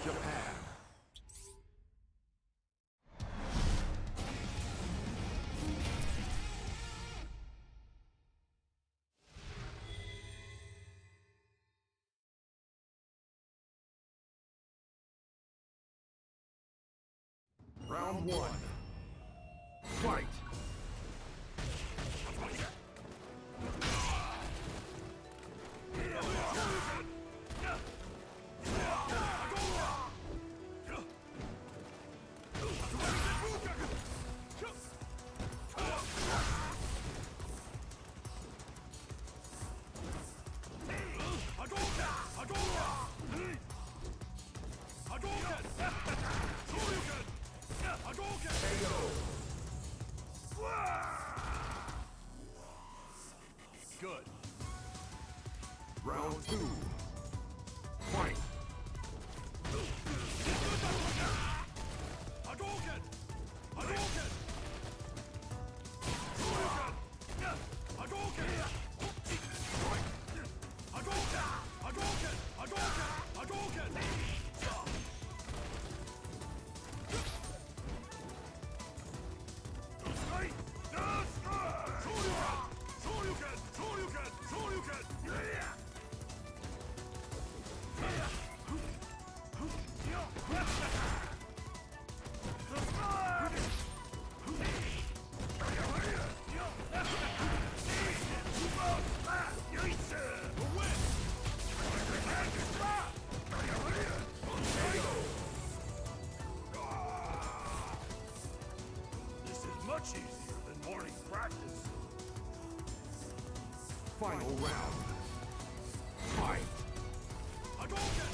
Japan. Round one. Fight. Good. Round two. Fight. Hadouken! Hadouken! Hadouken! Hadouken! Hadouken! Hadouken! Much easier than morning practice. Final round. Fight. Hadouken!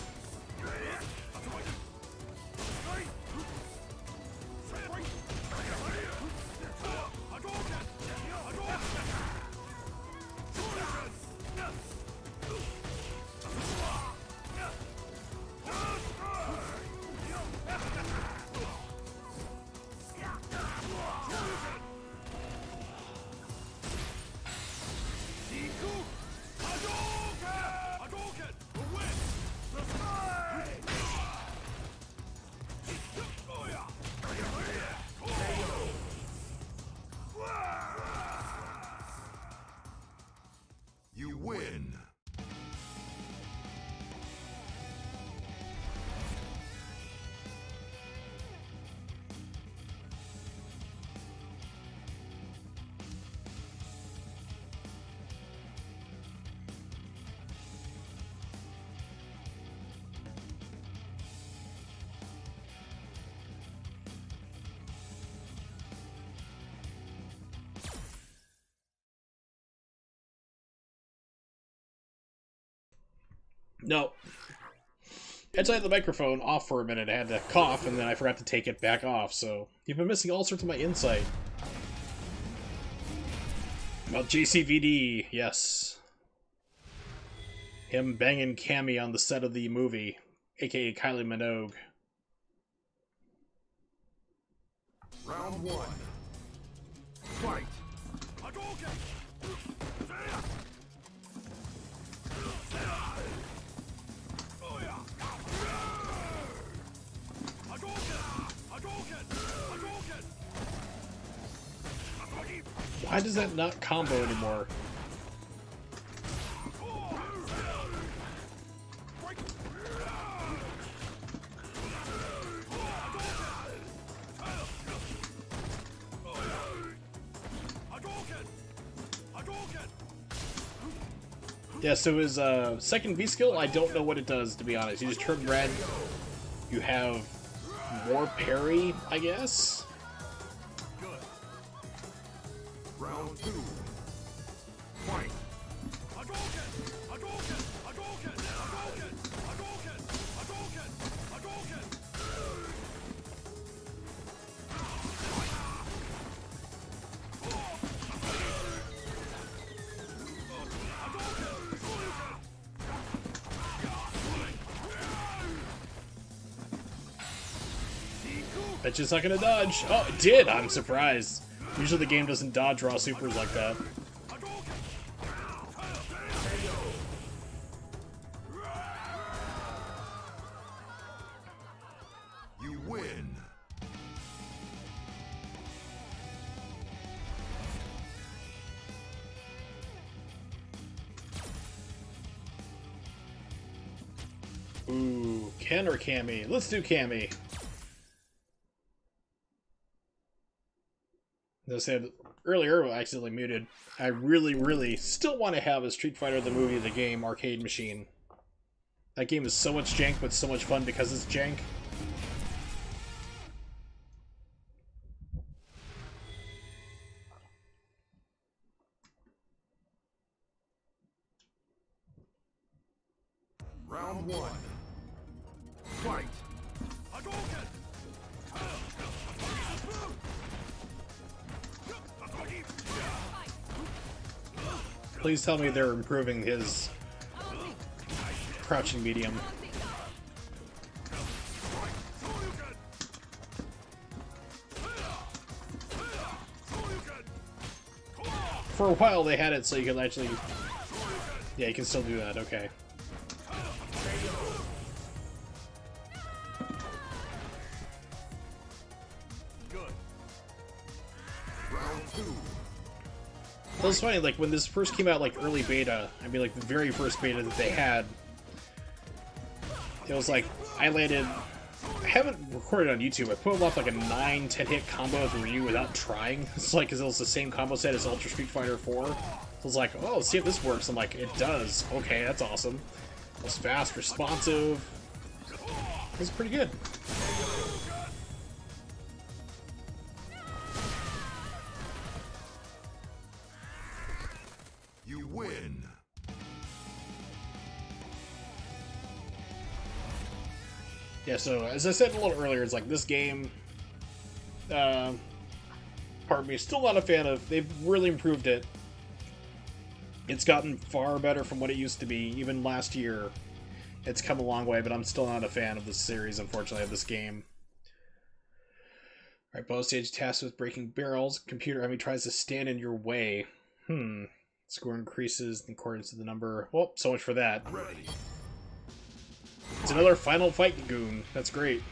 You win. No. I had the microphone off for a minute. I had to cough, and then I forgot to take it back off, so you've been missing all sorts of my insight. About JCVD, yes. Him banging Cammy on the set of the movie, aka Kylie Minogue. Round one. Fight. Why does that not combo anymore? Yeah, so his second V skill, I don't know what it does, to be honest. You just turn red, you have more parry, I guess? Good. Round two. Fight. Bet you it's not gonna dodge. Oh, it did! I'm surprised. Usually the game doesn't dodge raw supers like that. You win. Ooh, Ken or Cammy? Let's do Cammy. As I said earlier, I accidentally muted. I really still want to have a Street Fighter the movie, the game, arcade machine. That game is so much jank, but so much fun because it's jank. Round one. Fight. Please tell me they're improving his crouching medium. For a while they had it so you could actually... Yeah, you can still do that, okay. It was funny, like, when this first came out, like, early beta, I mean, like, the very first beta that they had, it was like, I haven't recorded on YouTube, I pulled off, like, a 9-10 hit combo with Ryu without trying. It's like, because it was the same combo set as Ultra Street Fighter 4. So I was like, oh, let's see if this works. I'm like, it does. Okay, that's awesome. It was fast, responsive. It was pretty good. You win. Yeah, so as I said a little earlier, it's like this game, pardon me, still not a fan of. They've really improved it. It's gotten far better from what it used to be. Even last year, it's come a long way, but I'm still not a fan of this series, unfortunately, of this game. Alright, bonus stage tasked with breaking barrels. Computer enemy tries to stand in your way. Score increases in accordance to the number. Well, so much for that. Ready. It's another final fight goon. That's great.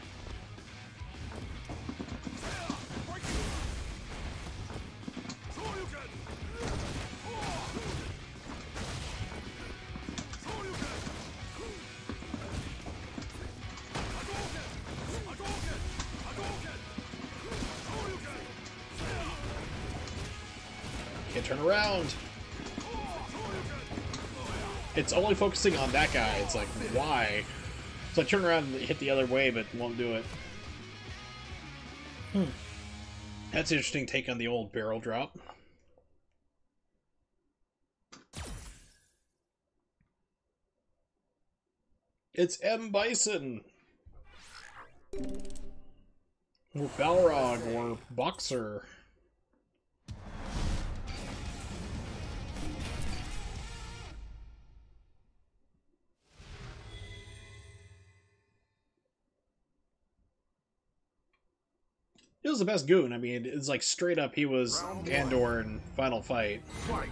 Can't turn around. It's only focusing on that guy. It's like, why? So I turn around and hit the other way, but won't do it. That's an interesting take on the old barrel drop. It's M. Bison! Or Balrog, or Boxer. He was the best goon. I mean, it's like straight up he was Andor in Final Fight. Fight.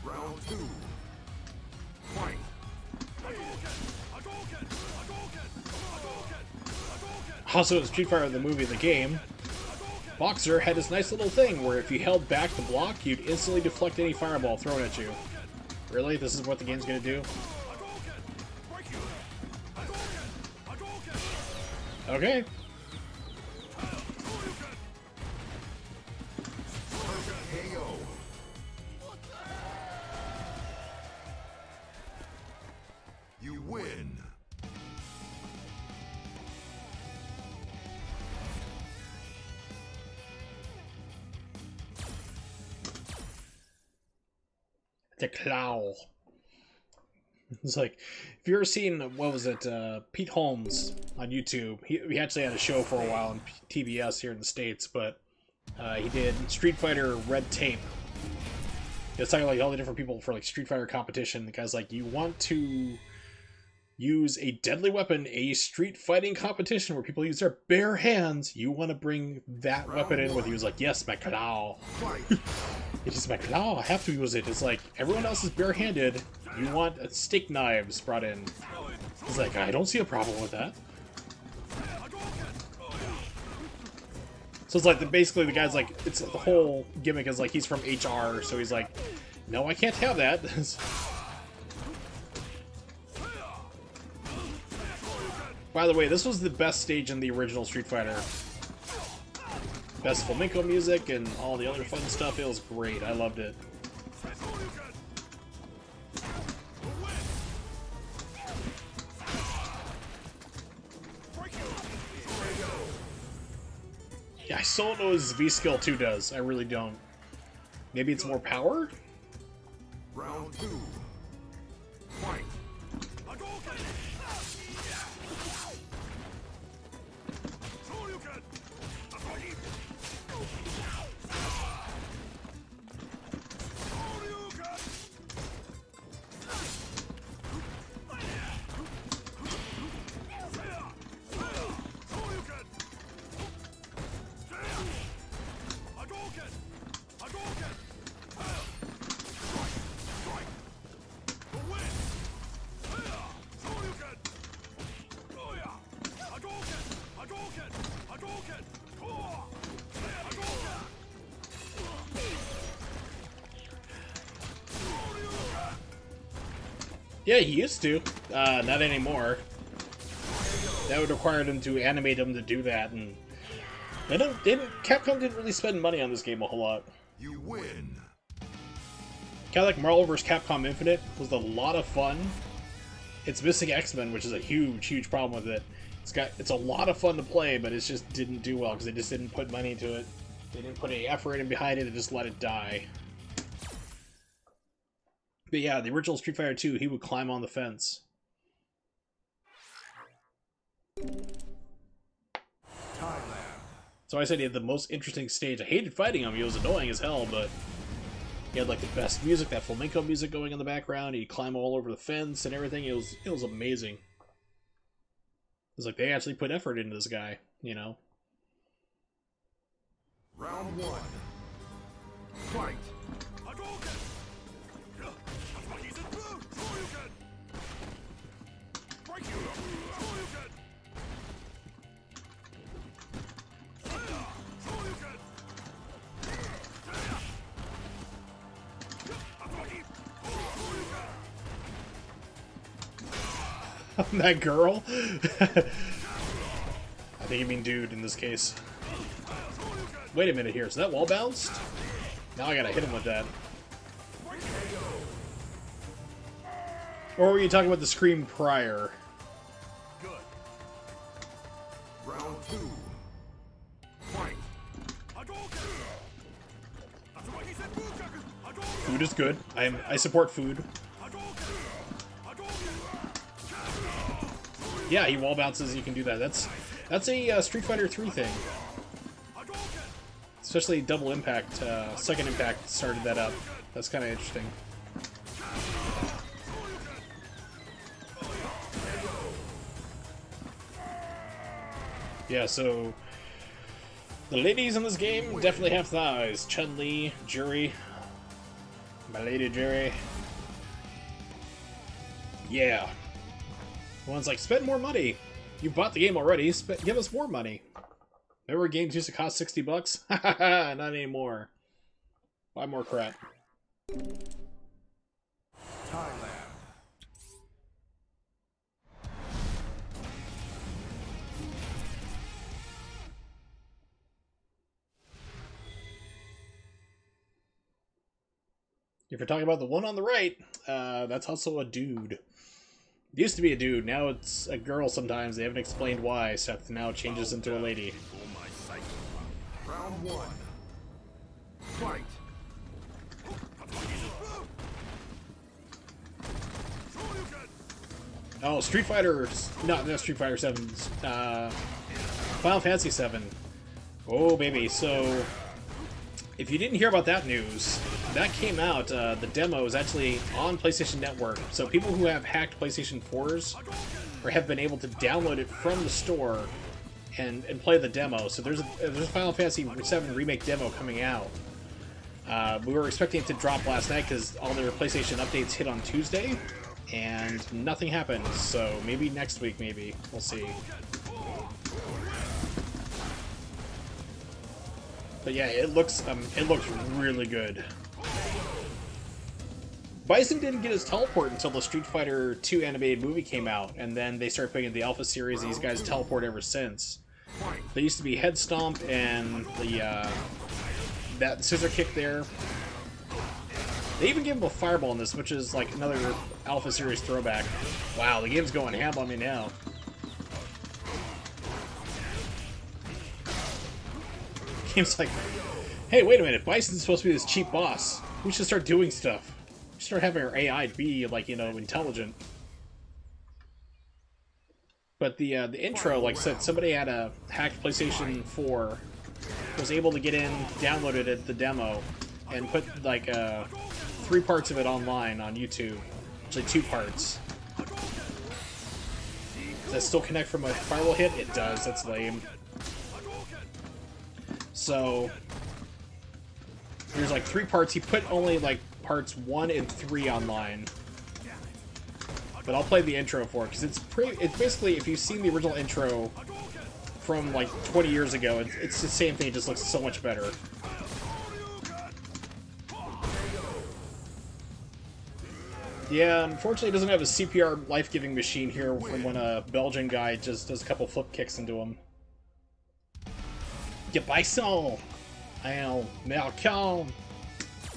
Round 2. Fight. Also, in Street Fighter, the movie, the game, Boxer had this nice little thing where if you held back to block, you'd instantly deflect any fireball thrown at you. Really? This is what the game's gonna do? Okay. KO. You win. The Claw. It's like, if you ever seen, what was it, Pete Holmes on YouTube, he actually had a show for a while on TBS here in the States, but he did Street Fighter Red Tape. It's talking like all the different people for like Street Fighter competition. The guy's like, you want to use a deadly weapon, a street fighting competition where people use their bare hands, you want to bring that weapon in with you. He was like, yes, my claw. It's just my claw, I have to use it. It's like, everyone else is barehanded, you want steak knives brought in. He's like, I don't see a problem with that. So it's like, basically the guy's like, it's the whole gimmick is like, he's from HR, so he's like, no, I can't have that. By the way, this was the best stage in the original Street Fighter. Best flamenco music and all the other fun stuff. It was great. I loved it. Yeah, I still don't know what his V-Skill 2 does. I really don't. Maybe it's more power? Round 2. Fight. Yeah, he used to. Not anymore. That would require them to animate him to do that, and Capcom didn't really spend money on this game a whole lot. You win. Kind of like Marvel vs. Capcom Infinite was a lot of fun. It's missing X-Men, which is a huge problem with it. It's a lot of fun to play, but it just didn't do well because they just didn't put money into it. They didn't put any effort in behind it. They just let it die. But yeah, the original Street Fighter 2, he would climb on the fence. So I said he had the most interesting stage. I hated fighting him. He was annoying as hell, but he had like the best music, that flamenco music going in the background. He'd climb all over the fence and everything. It was amazing. It was like they actually put effort into this guy, you know. Round 1. Fight. That girl? I think you mean dude in this case. Wait a minute here, so that wall bounced? Now I gotta hit him with that. Or were you talking about the scream prior? Good. Round Food is good. I support food. Yeah, he wall bounces. You can do that. That's a Street Fighter 3 thing. Especially Double Impact, Second Impact started that up. That's kind of interesting. Yeah, so the ladies in this game definitely have thighs. Chun-Li, Juri, my lady Juri. Yeah. One's like, spend more money. You bought the game already. Give us more money. Remember games used to cost $60? Hahaha, not anymore. Buy more crap. Thailand. If you're talking about the one on the right, that's also a dude. It used to be a dude, now it's a girl sometimes. They haven't explained why, except now it changes into a lady. Round one. Fight. Oh, Street Fighter... not Street Fighter 7. Final Fantasy 7. Oh, baby. So, if you didn't hear about that news, that came out, the demo is actually on PlayStation Network. So people who have hacked PlayStation 4s or have been able to download it from the store and play the demo. So there's a Final Fantasy 7 remake demo coming out. We were expecting it to drop last night because all their PlayStation updates hit on Tuesday, and nothing happened. So maybe next week, maybe. We'll see. But yeah, it looks really good. Bison didn't get his teleport until the Street Fighter 2 animated movie came out, and then they started putting in the Alpha series, and these guys teleport ever since. They used to be Head Stomp and the that scissor kick there. They even gave him a fireball in this, which is like another Alpha series throwback. Wow, the game's going ham on me now. Game's like, hey, wait a minute, Bison's supposed to be this cheap boss. We should start doing stuff. We should start having our AI be, like, you know, intelligent. But the intro, like I said, somebody had a hacked PlayStation 4, was able to get in, downloaded it, the demo, and put, like, 3 parts of it online on YouTube. Actually, 2 parts. Does that still connect from a firewall hit? It does, that's lame. So, there's like 3 parts. He put only like parts 1 and 3 online. But I'll play the intro for it, because it's basically, if you've seen the original intro from like 20 years ago, it's the same thing, it just looks so much better. Yeah, unfortunately it doesn't have a CPR life-giving machine here from when a Belgian guy just does a couple flip kicks into him. Get Bison! I'll Malcolm!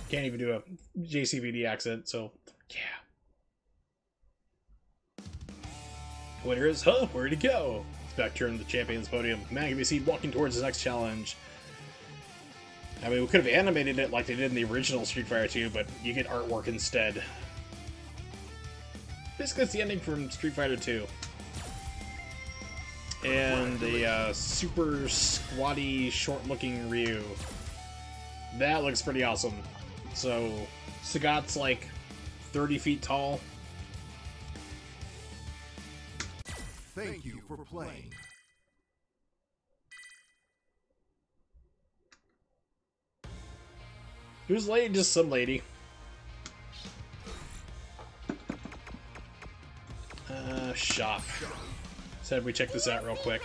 Can't even do a JCVD accent, so yeah. Winner is, huh? Where'd he go? It's back here on the champion's podium. Man can be seen walking towards the next challenge. I mean, we could have animated it like they did in the original Street Fighter 2, but you get artwork instead. Basically, it's the ending from Street Fighter 2. And the super squatty, short-looking Ryu. That looks pretty awesome. So, Sagat's like 30 feet tall. Thank you for playing. Who's lady? Just some lady. Shop. Said we check this out real quick.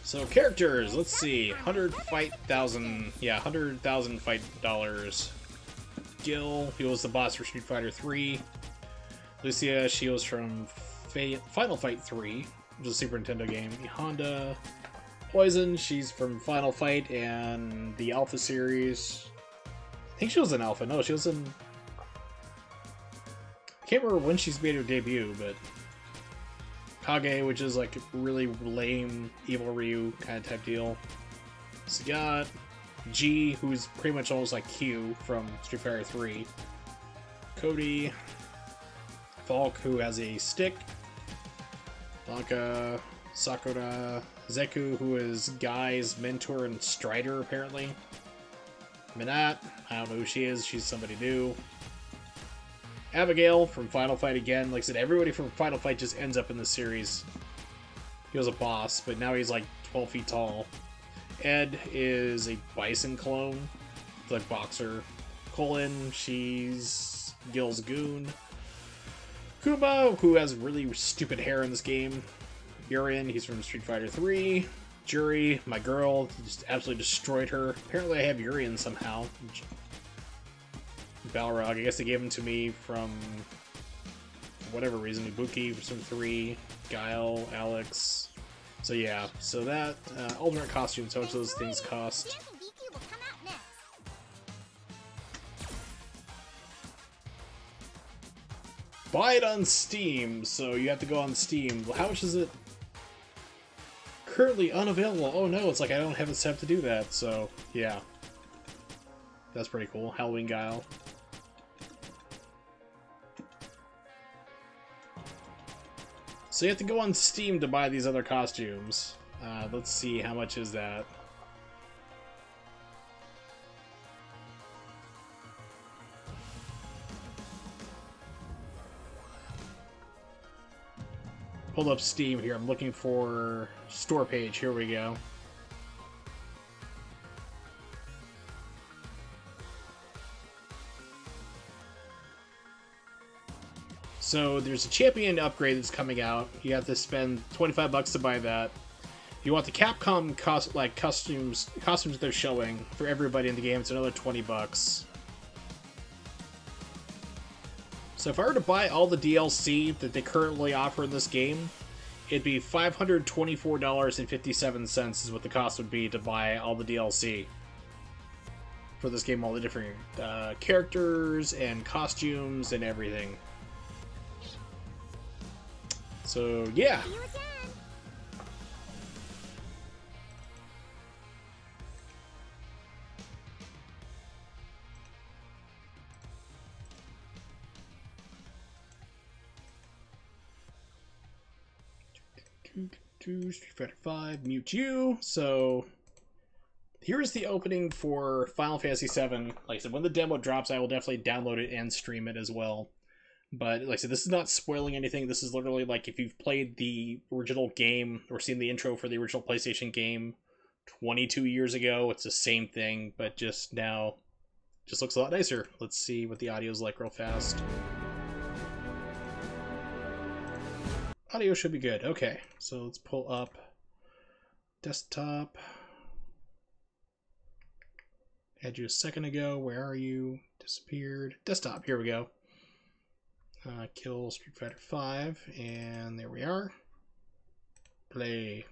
So characters, let's see, 100,000 fight dollars. Gil, he was the boss for Street Fighter 3. Lucia, she was from Final Fight 3, which is a Super Nintendo game. Honda, Poison, she's from Final Fight and the Alpha series. I think she was in Alpha. No, she was in... I can't remember when she's made her debut, but... Kage, which is like really lame evil Ryu kind of type deal. So you got G, who's pretty much almost like Q from Street Fighter 3. Cody, Falk, who has a stick. Blanca, Sakura, Zeku, who is Guy's mentor and Strider, apparently. Minat, I don't know who she is, she's somebody new. Abigail from Final Fight again. Like I said, everybody from Final Fight just ends up in this series. He was a boss, but now he's like 12 feet tall. Ed is a Bison clone, like boxer. Colin, she's Gil's goon. Kuma, who has really stupid hair in this game. Urien, he's from Street Fighter 3. Juri, my girl, just absolutely destroyed her. Apparently I have Urien somehow. Balrog, I guess they gave him to me from whatever reason. Ibuki from 3. Guile, Alex. So yeah, so that, alternate costumes, how much those things cost. Buy it on Steam, so you have to go on Steam. How much is it? Currently unavailable. Oh no, it's like I don't have it set up to do that, so yeah. That's pretty cool. Halloween Guile. So you have to go on Steam to buy these other costumes. Let's see, how much is that? Pulled up Steam here. I'm looking for store page. Here we go. So there's a champion upgrade that's coming out. You have to spend 25 bucks to buy that. If you want the Capcom costumes they're showing for everybody in the game, it's another 20 bucks. So if I were to buy all the DLC that they currently offer in this game, it'd be $524.57 is what the cost would be to buy all the DLC for this game, all the different characters and costumes and everything. So yeah. Street Fighter 5, Mute You. So here is the opening for Final Fantasy VII. Like I said, when the demo drops, I will definitely download it and stream it as well. But like I said, this is not spoiling anything. This is literally like if you've played the original game or seen the intro for the original PlayStation game 22 years ago, it's the same thing, but just now just looks a lot nicer. Let's see what the audio is like real fast. Audio should be good. Okay, so let's pull up desktop. Had you a second ago. Where are you? Disappeared. Desktop. Here we go. Kill Street Fighter 5, and there we are. Play.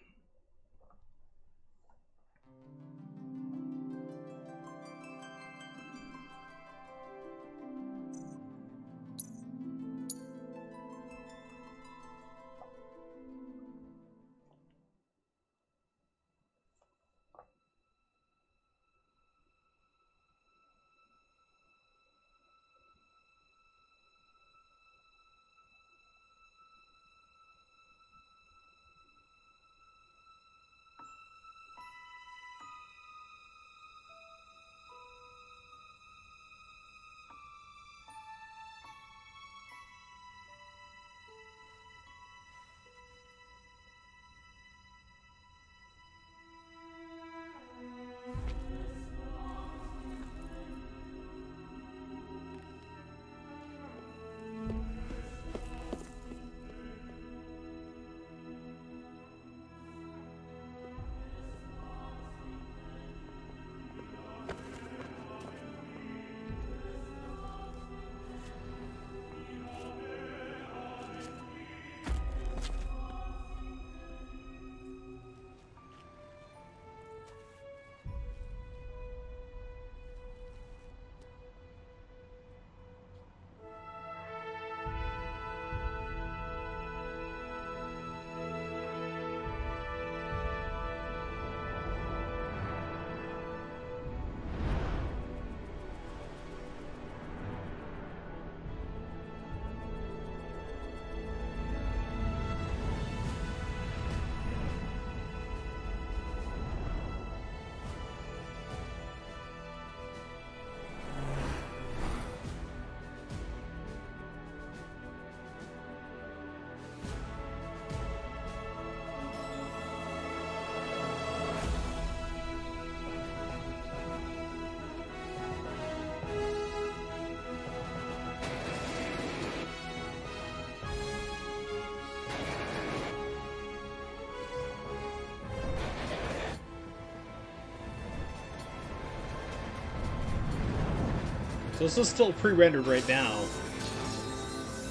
So this is still pre-rendered right now.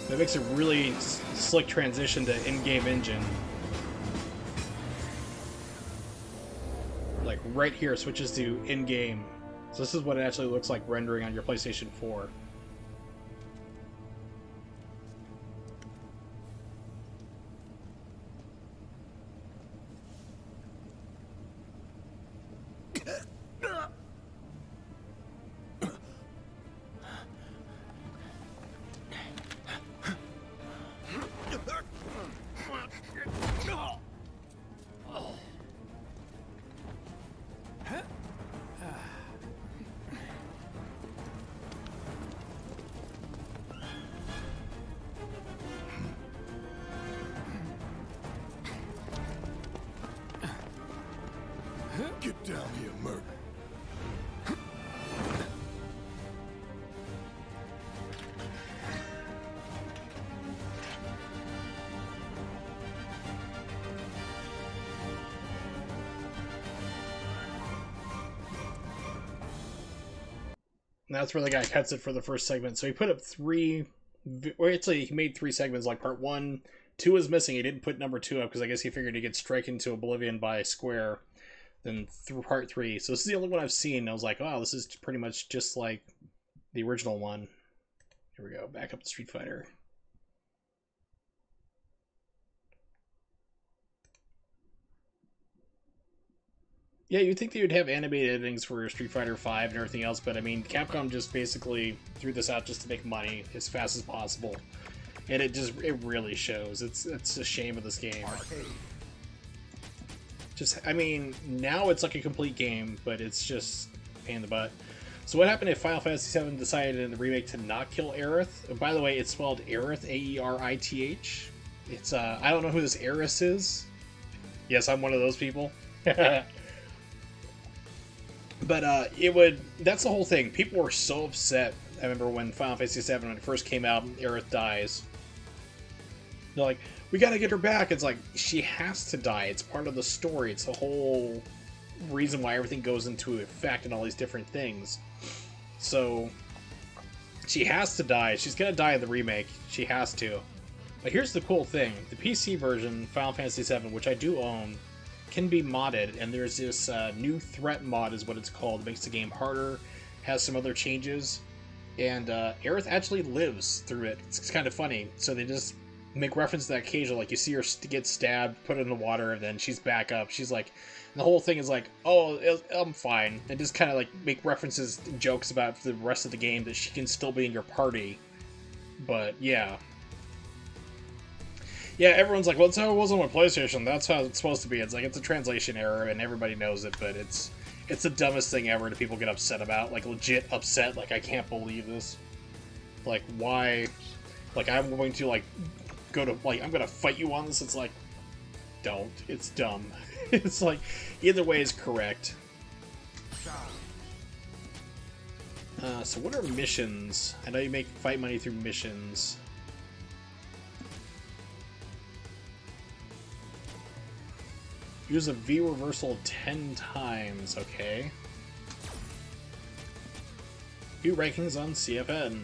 That makes a really slick transition to in-game engine. Like right here switches to in-game. So this is what it actually looks like rendering on your PlayStation 4. Get down here, murder. And that's where the guy cuts it for the first segment. So he put up or actually he made 3 segments, like part 1. 2 is missing. He didn't put number 2 up because I guess he figured he'd get stricken into oblivion by Square. Then through part 3. So this is the only one I've seen. I was like, wow, this is pretty much just like the original one. Here we go. Back up to Street Fighter. Yeah, you'd think they would have animated endings for Street Fighter V and everything else, but I mean, Capcom just basically threw this out just to make money as fast as possible. And it really shows. It's a shame of this game. Just, I mean, now it's like a complete game, but it's just a pain in the butt. So what happened if Final Fantasy VII decided in the remake to not kill Aerith? By the way, it's spelled Aerith, A-E-R-I-T-H. It's, I don't know who this Aerith is. Yes, I'm one of those people. But, that's the whole thing. People were so upset. I remember when Final Fantasy VII, when it first came out, Aerith dies. They're like, we gotta get her back. It's like, she has to die. It's part of the story. It's the whole reason why everything goes into effect and all these different things. So, she has to die. She's gonna die in the remake. She has to. But here's the cool thing. The PC version, Final Fantasy VII, which I do own, can be modded, and there's this new threat mod is what it's called. It makes the game harder, has some other changes, and Aerith actually lives through it. It's kind of funny. So they just make reference to that occasionally, like you see her get stabbed, put it in the water, and then she's back up. She's like, and the whole thing is like, oh, I'm fine. And just kind of like make references, jokes about the rest of the game that she can still be in your party. But yeah. Yeah, everyone's like, well, that's how it was on my PlayStation. That's how it's supposed to be. It's like, it's a translation error, and everybody knows it, but it's the dumbest thing ever to people get upset about. Like, legit upset. Like, I can't believe this. Like, why? Like, I'm going to, like, I'm going to fight you on this. It's like, don't. It's dumb. It's like, either way is correct. So what are missions? I know you make fight money through missions. Use a V reversal 10 times, okay. View rankings on CFN.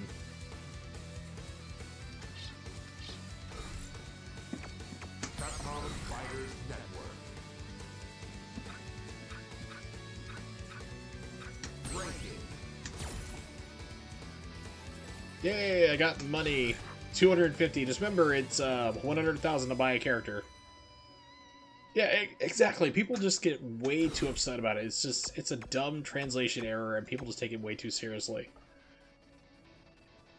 Yay, I got money. 250. Just remember, it's 100,000 to buy a character. Yeah, exactly. People just get way too upset about it. It's a dumb translation error, and people just take it way too seriously.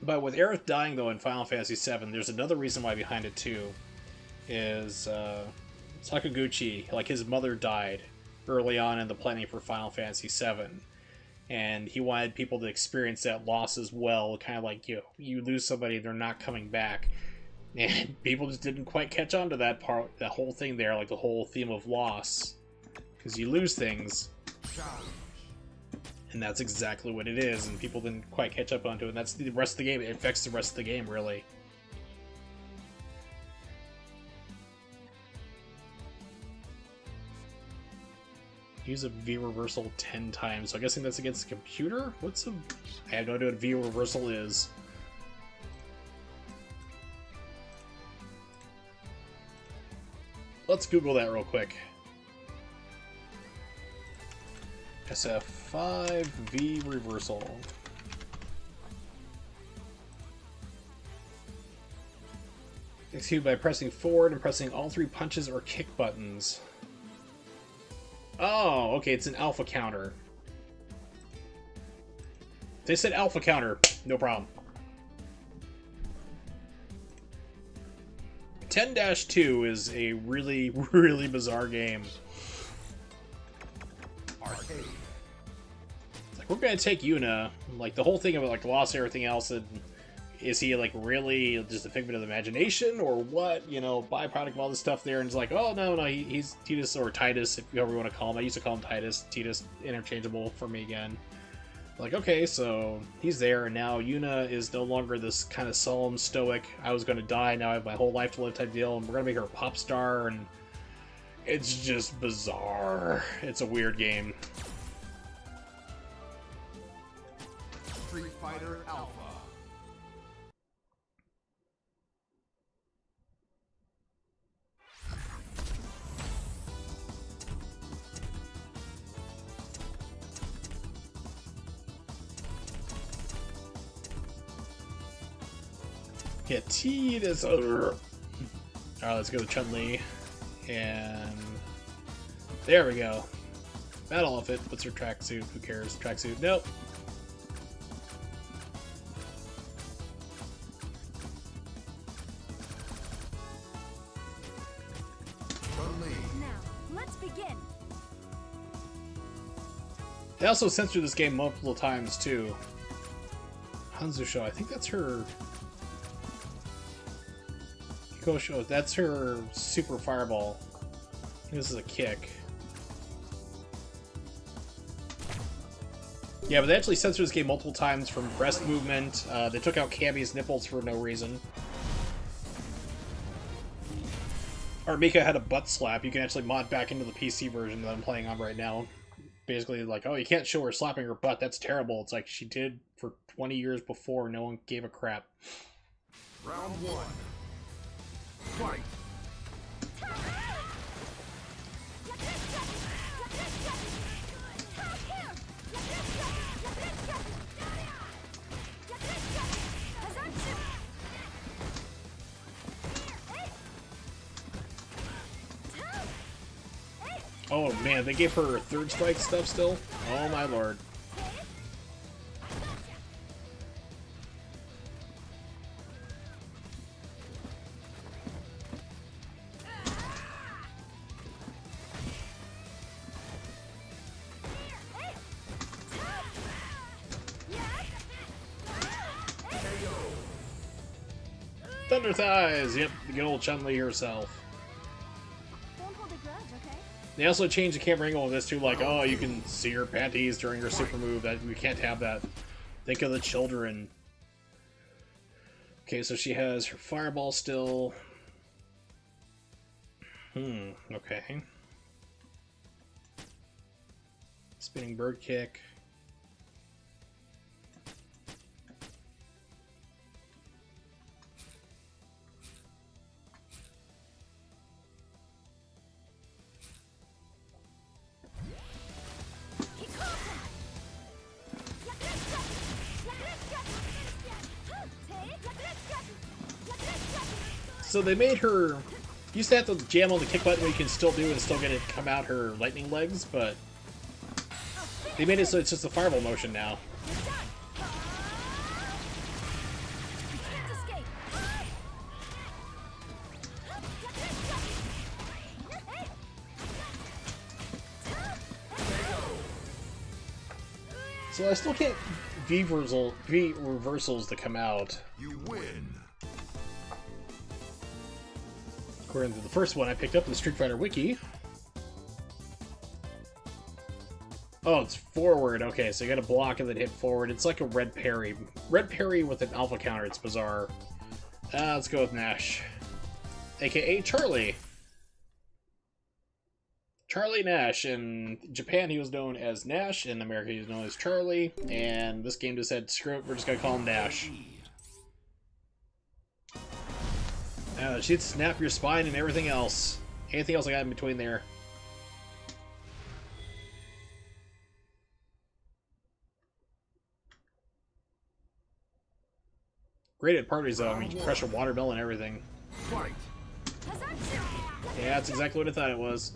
But with Aerith dying, though, in Final Fantasy VII, there's another reason why behind it, too. Is, Sakaguchi, like, his mother died early on in the planning for Final Fantasy VII. And he wanted people to experience that loss as well. Kind of like, you lose somebody, they're not coming back. And people just didn't quite catch on to that part, that whole thing there, like the whole theme of loss. Because you lose things. And that's exactly what it is, and people didn't quite catch up onto it. And that's the rest of the game. It affects the rest of the game, really. Use a V reversal 10 times. So I'm guessing that's against the computer? What's a... I have no idea what V reversal is. Let's Google that real quick. SF5 V reversal. Executed by pressing forward and pressing all 3 punches or kick buttons. Oh, okay, it's an alpha counter. They said alpha counter, no problem. 10-2 is a really, really bizarre game. Arcade. It's like, we're gonna take Yuna. Like, the whole thing about, like, loss and everything else, and is he, like, really just a figment of the imagination, or what? You know, byproduct of all this stuff there, and it's like, oh, no, he's Titus, or Titus, if you ever want to call him. I used to call him Titus. Titus, interchangeable for me again. Like, okay, so he's there, and now Yuna is no longer this kind of solemn, stoic, I was going to die, now I have my whole life to live type deal, and we're going to make her a pop star, and it's just bizarre. It's a weird game. Street Fighter Alpha. Yeah, Titus. Alright, let's go to Chun-Li. And there we go. Battle outfit. What's her tracksuit? Who cares? Tracksuit. Nope. Now, let's begin. They also censored this game multiple times too. Hanzusho, I think that's her. Kosho, that's her super fireball. This is a kick. Yeah, but they actually censored this game multiple times from breast movement. They took out Cammy's nipples for no reason. Or Mika had a butt slap. You can actually mod back into the PC version that I'm playing on right now. Basically, like, oh, you can't show her slapping her butt. That's terrible. It's like she did for 20 years before. No one gave a crap. Round 1. Fight. Oh man, they gave her third strike stuff still? Oh my lord. Thunder Thighs! Yep, the good old Chun-Li herself. Don't hold a grudge, okay? They also changed the camera angle of this too, like, oh, you can see her panties during her super move. That we can't have that. Think of the children. Okay, so she has her fireball still. Okay. Spinning bird kick. So they made her... You used to have to jam on the kick button, what you can still do and still get it come out her lightning legs, but... They made it so it's just a fireball motion now. So I still can't V reversals to come out. You win. According to the first one I picked up in the Street Fighter Wiki. Oh, it's forward. Okay, so you gotta block and then hit forward. It's like a red parry. Red parry with an alpha counter. It's bizarre. Let's go with Nash. AKA Charlie. Charlie Nash. In Japan, he was known as Nash. In America, he was known as Charlie. And this game just said, screw it, we're just gonna call him Nash. She'd snap your spine and everything else. Anything else I got in between there? Great at parties, though. I mean, you crush a watermelon and everything. Yeah, that's exactly what I thought it was.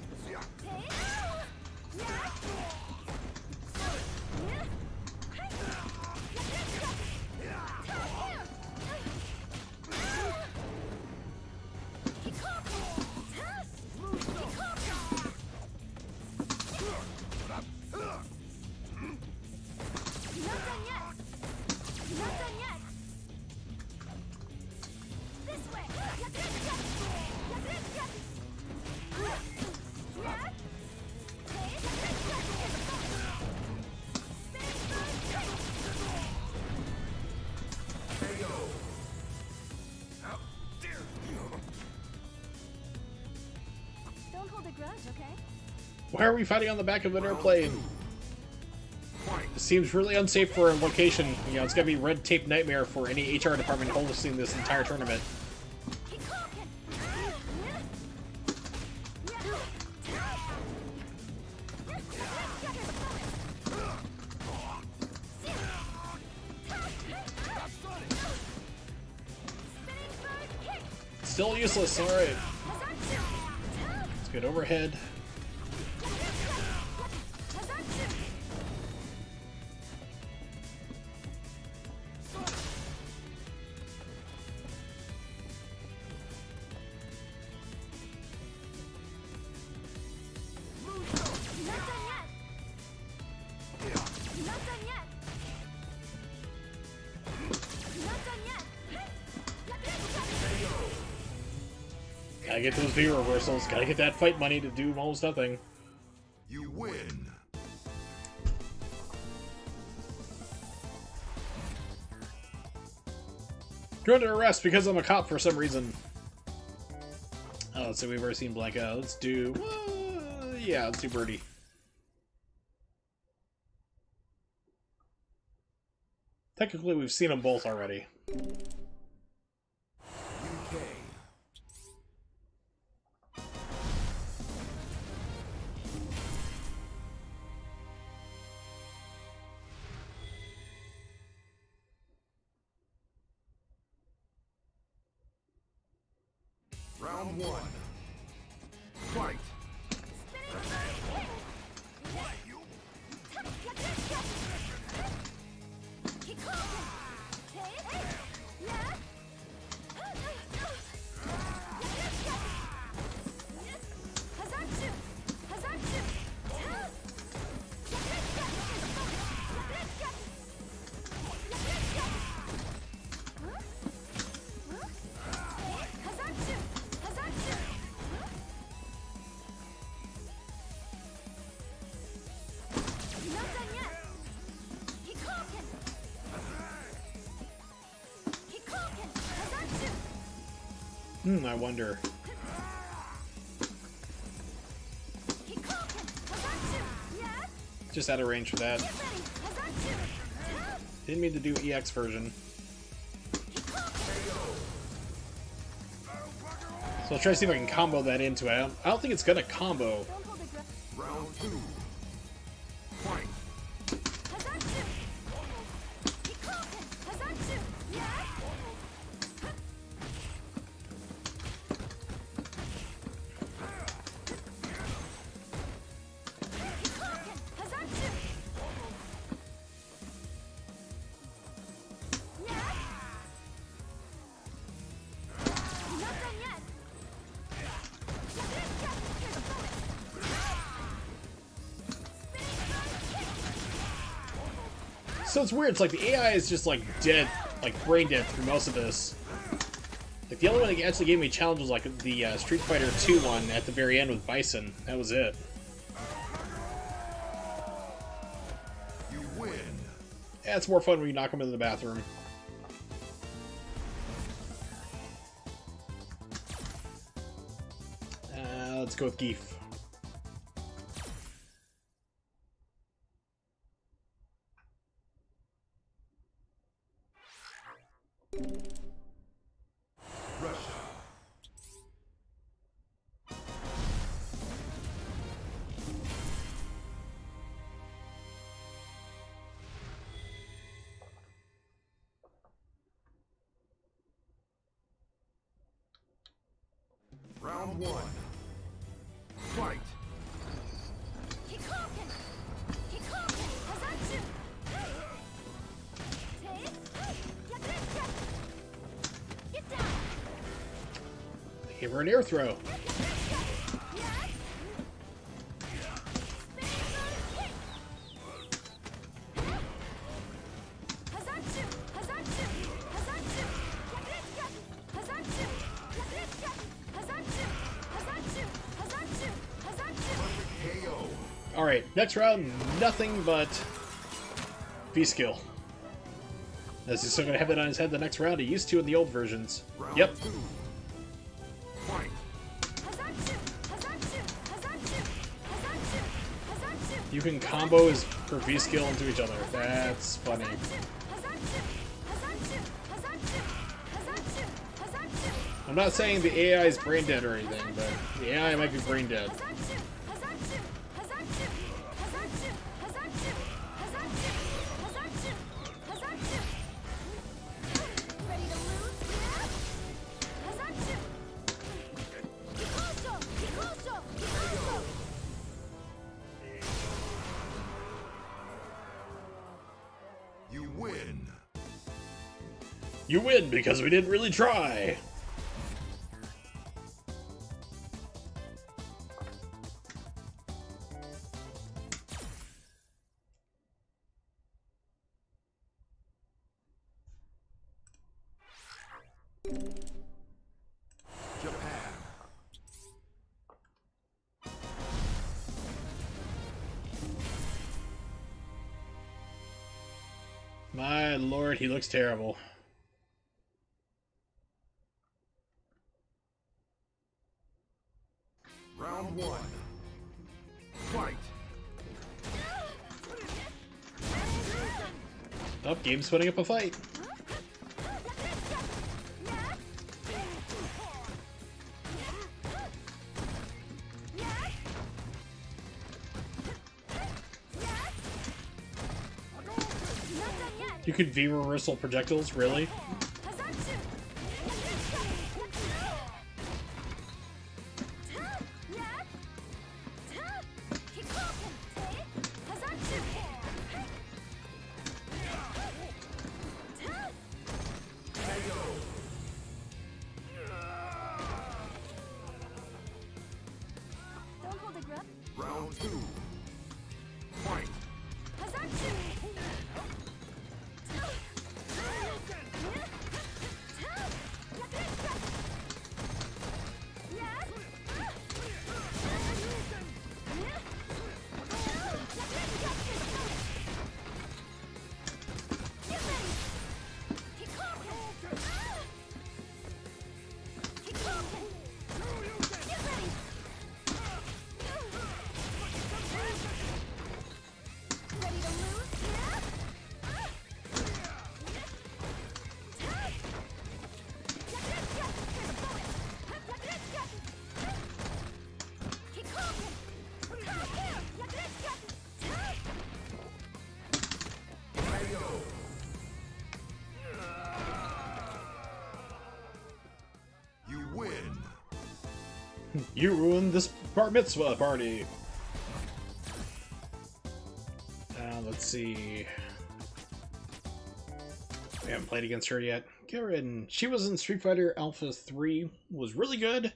Why are we fighting on the back of an airplane? It seems really unsafe for a location. You know, it's gonna be red tape nightmare for any HR department hosting this entire tournament. Still useless, alright. Let's get overhead. Gotta get those V reversals, gotta get that fight money to do almost nothing. You win. You're under arrest because I'm a cop for some reason. Oh, let's see, we've already seen Blanca. Let's do... yeah, let's do Birdie. Technically, we've seen them both already. Round one. Fight. I wonder. Just out of range for that. Didn't mean to do EX version. So I'll try to see if I can combo that into it. I don't think it's gonna combo. Round two. Fight. So it's weird, it's like the AI is just like dead, like brain dead through most of this. Like the only one that actually gave me a challenge was like the Street Fighter 2 one at the very end with Bison. That was it. You win. Yeah, it's more fun when you knock them into the bathroom. Let's go with Geef. Round one. Fight! Give her an air throw. Alright, next round, nothing but V-skill. As he's still going to have that on his head the next round. He used to in the old versions. Yep. You can combo his her V-skill into each other. That's funny. I'm not saying the AI is brain dead or anything, but the AI might be brain dead. You win because we didn't really try. Japan. My lord, he looks terrible. Round one. Fight! Oh, game's putting up a fight. You could V-reversal projectiles, really? Round two. Fight! You win. You ruined this bar mitzvah party. Let's see. We haven't played against her yet. Karen, she was in Street Fighter Alpha 3, was really good.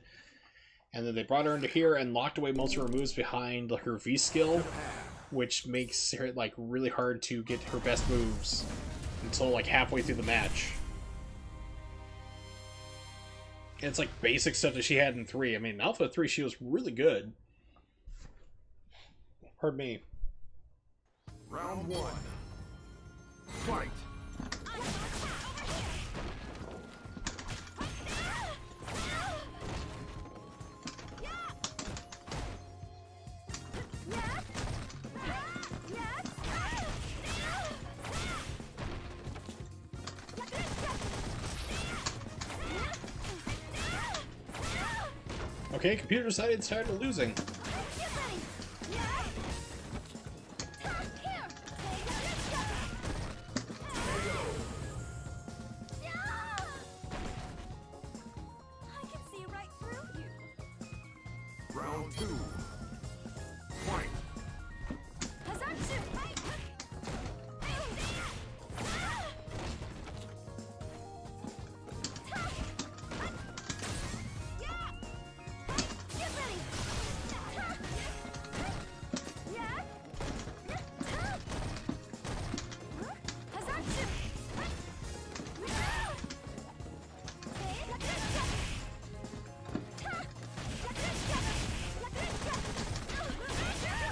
And then they brought her into here and locked away most of her moves behind her V skill, which makes her like really hard to get her best moves until like halfway through the match. And it's like basic stuff that she had in 3. I mean, in Alpha 3 she was really good. Pardon me. Round one. Fight! Okay, computer decided it's tired of losing.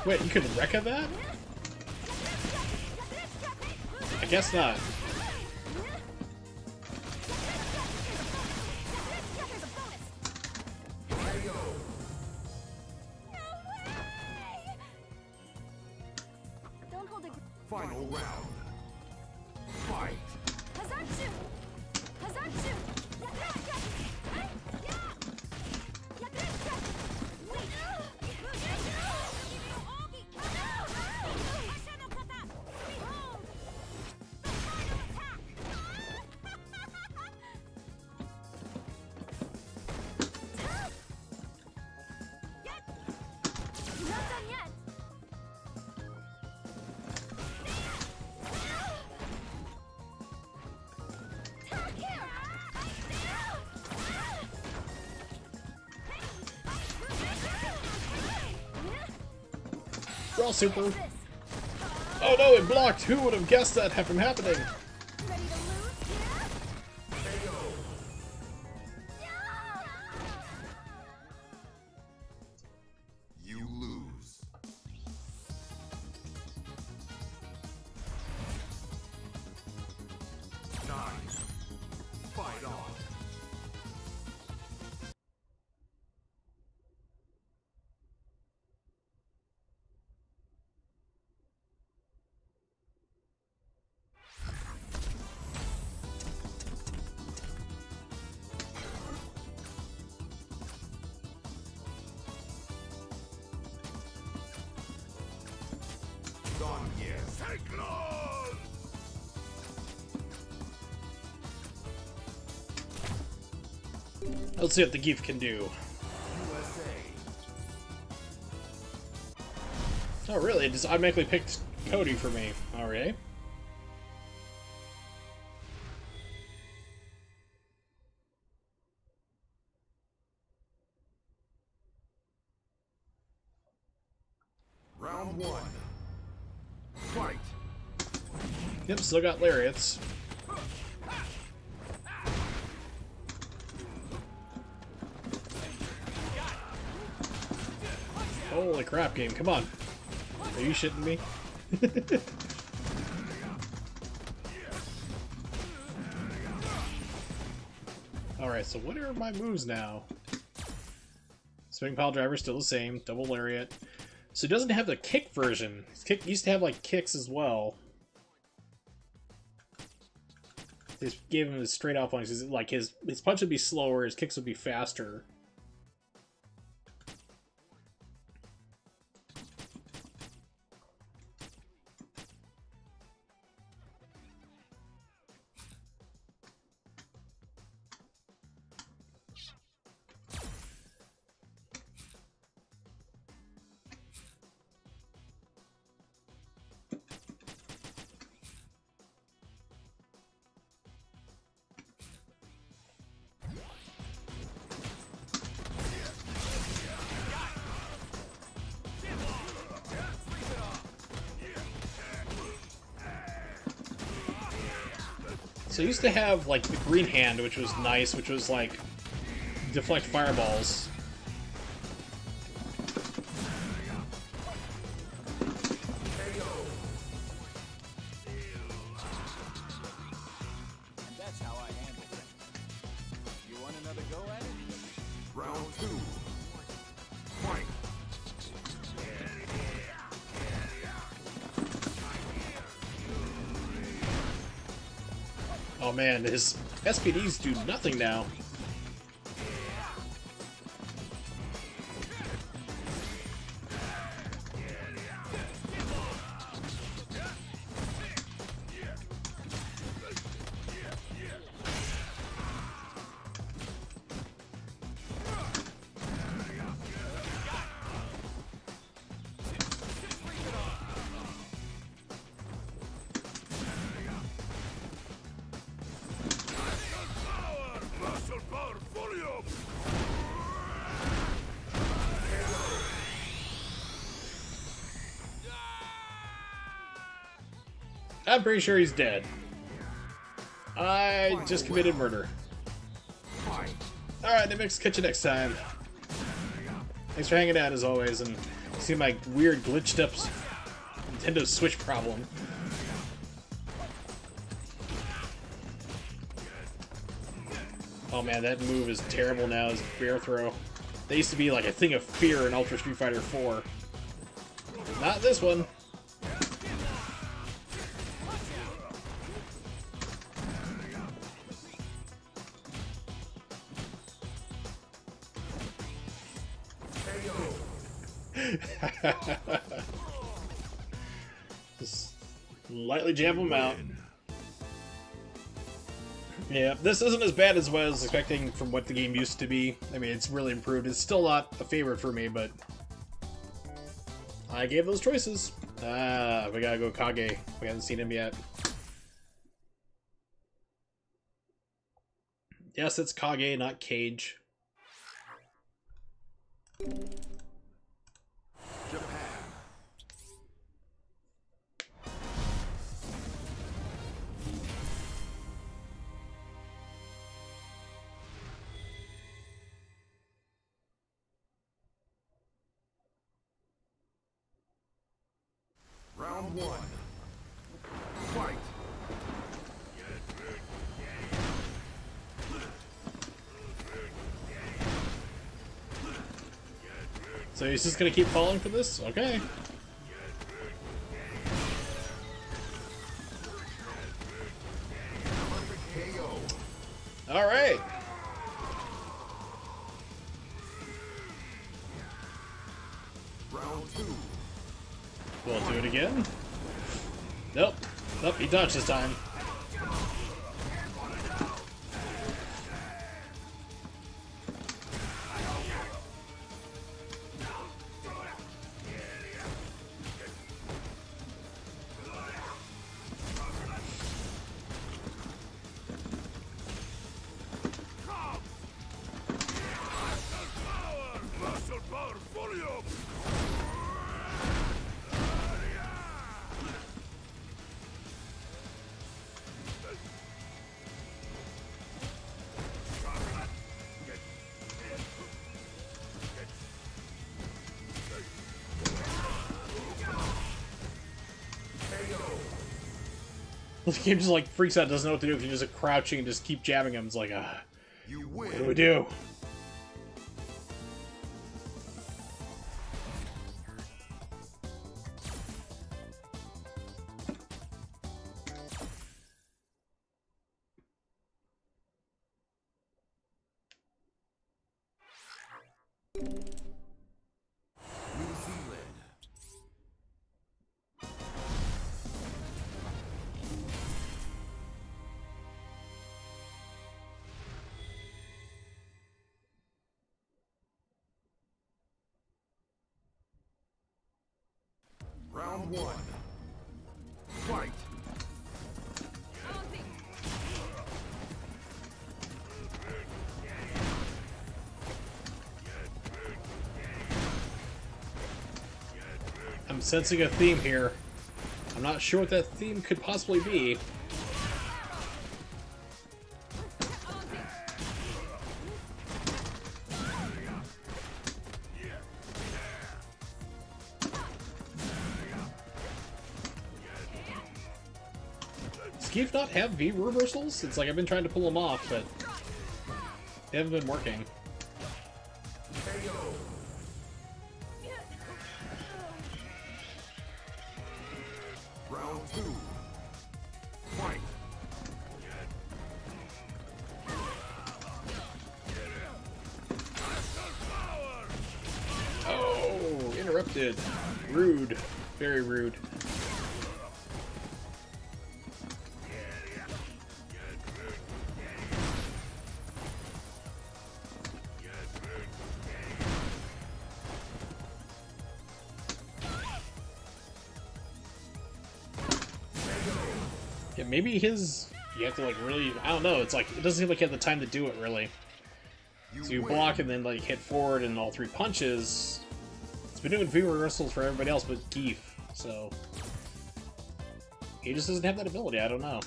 Wait, you could Rekka that? I guess not. Final round. Fight. Draw super. Oh no, it blocked! Who would have guessed that from happening? You lose. 9. Fight on. Done here. Cyclone! Let's see what the Geef can do. USA. Oh really? It just automatically picked Cody for me. Alright. Round 1. Fight. Yep, still got lariats. Holy crap, game, come on. Are you shitting me? Alright, so what are my moves now? Spinning pile driver still the same, double lariat. So he doesn't have the kick version. His kick used to have like kicks as well. They just gave him his straight out punches. Like his punch would be slower, his kicks would be faster. So I used to have, like, the green hand, which was nice, which was, like, deflect fireballs. And that's how I handle it. You want another go at it? Round 2. Fight. Oh man, his SPDs do nothing now. I'm pretty sure he's dead. I just committed murder. Alright, Nimix, catch you next time. Thanks for hanging out as always, and See my weird glitched up Nintendo Switch problem. Oh man, that move is terrible now as a bear throw. They used to be like a thing of fear in Ultra Street Fighter 4. Not this one. Just lightly jab him out. Yeah, this isn't as bad as what I was expecting from what the game used to be. I mean, it's really improved. It's still not a favorite for me, but I gave those choices. Ah, we gotta go Kage. We haven't seen him yet. Yes, it's Kage, not Cage. Round one. Fight. So he's just gonna keep falling for this? Okay. Alright. Round two. We'll do it again. Nope. Nope, he dodged this time. The game just like freaks out, doesn't know what to do if you're just crouching and just keep jabbing him. It's like, You what do win. we do? New Zealand. Round one. Fight. I'm sensing a theme here. I'm not sure what that theme could possibly be. Does Keith not have V reversals? It's like I've been trying to pull them off, but they haven't been working. Round two. Fight. Oh, interrupted. Rude. Very rude. Yeah, maybe his... You have to, like, really... I don't know. It's like... It doesn't seem like you have the time to do it, really. So you block and then, like, hit forward and all three punches. It's been doing V reversals for everybody else but Keith, so... He just doesn't have that ability. I don't know.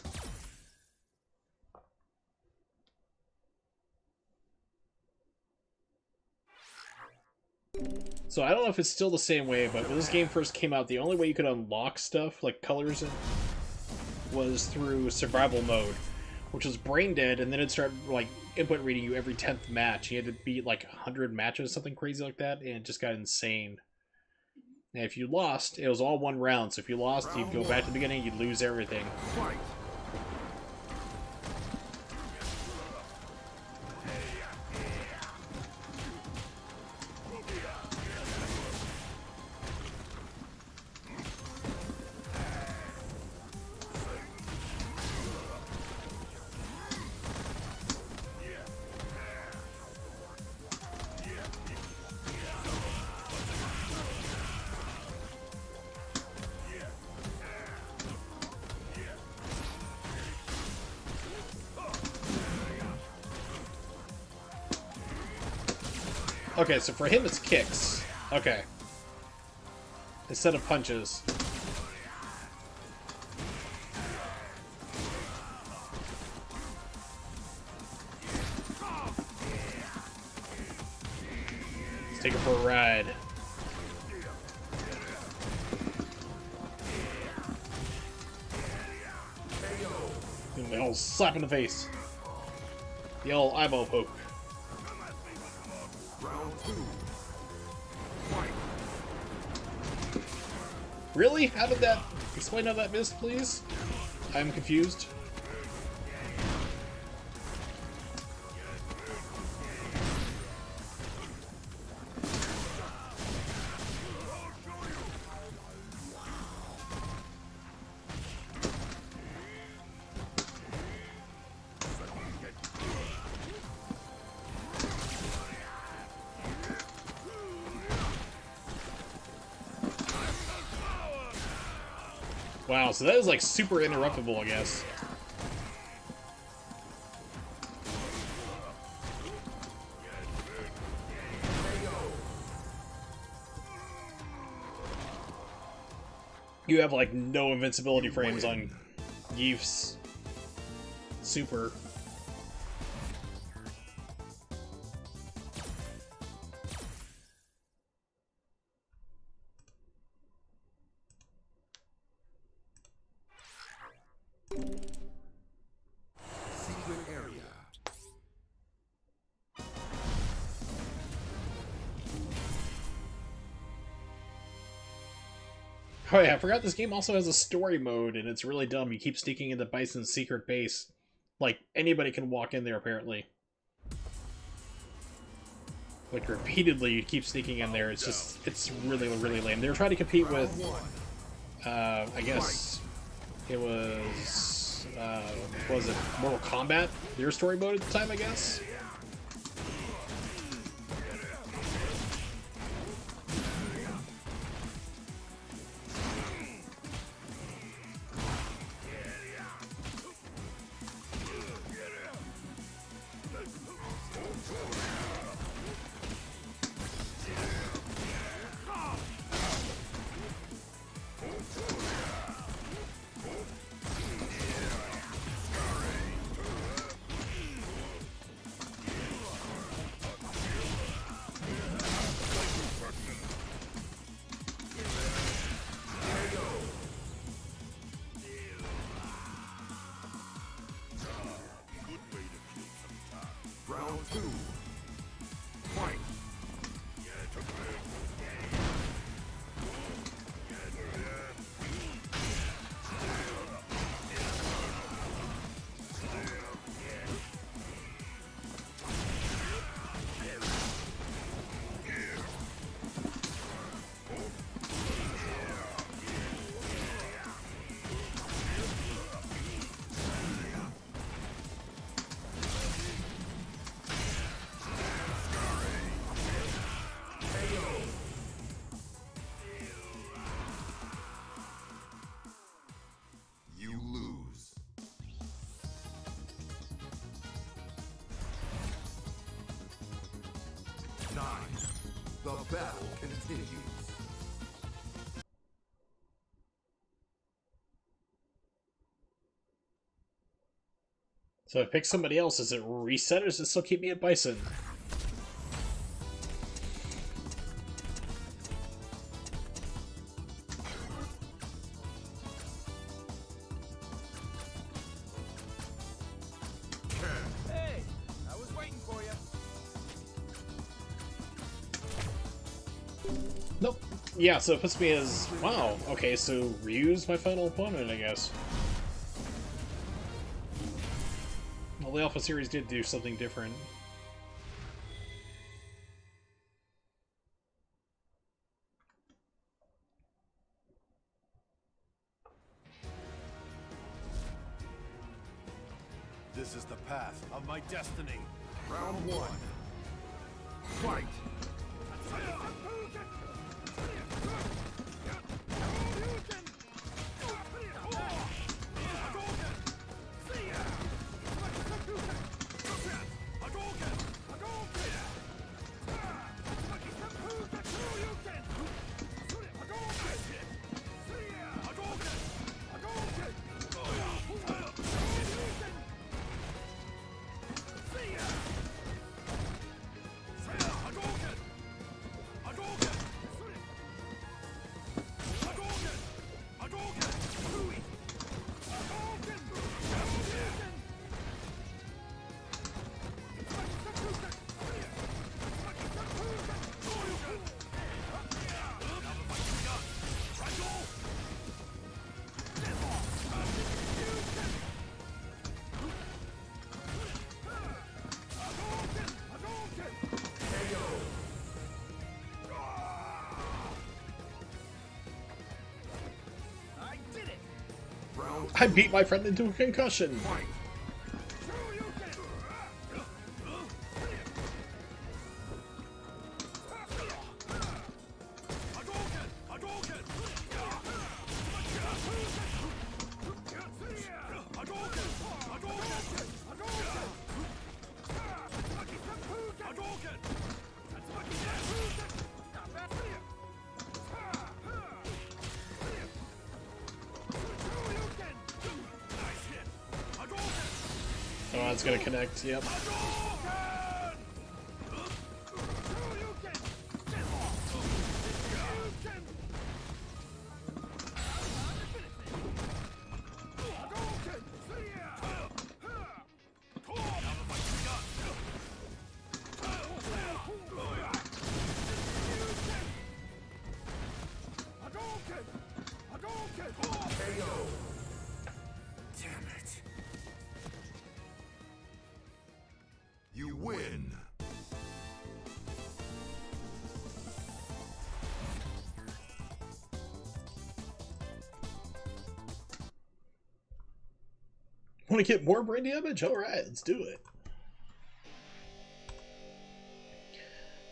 So I don't know if it's still the same way, but when this game first came out, the only way you could unlock stuff, like colors, was through survival mode, which was brain dead, and then it started, like, input reading you every 10th match. You had to beat, like, 100 matches, something crazy like that, and it just got insane. And if you lost, it was all one round, so if you lost, you'd go back to the beginning, you'd lose everything. Okay, so for him it's kicks. Okay. Instead of punches. Let's take it for a ride. The old slap in the face. The old eyeball poke. Really? How did that... Explain how that missed, please? I'm confused. Wow, so that is like super interruptible, I guess. You have like no invincibility frames on Yve's super. Oh yeah, I forgot this game also has a story mode, and it's really dumb. You keep sneaking into Bison's secret base. Like, anybody can walk in there, apparently. Like, repeatedly, you keep sneaking in there. It's just, it's really, really lame. They were trying to compete with, I guess, it was, what was it, Mortal Kombat? Their story mode at the time, I guess? The battle continues. So if I pick somebody else, does it reset or does it still keep me at Bison? Yeah, so it puts me as... Wow, okay, so Ryu's my final opponent, I guess. Well, the Alpha series did do something different. This is the path of my destiny. Round one. Fight! I beat my friend into a concussion! Oh, it's gonna connect, yep. You win. Want to get more brain damage? Alright, let's do it.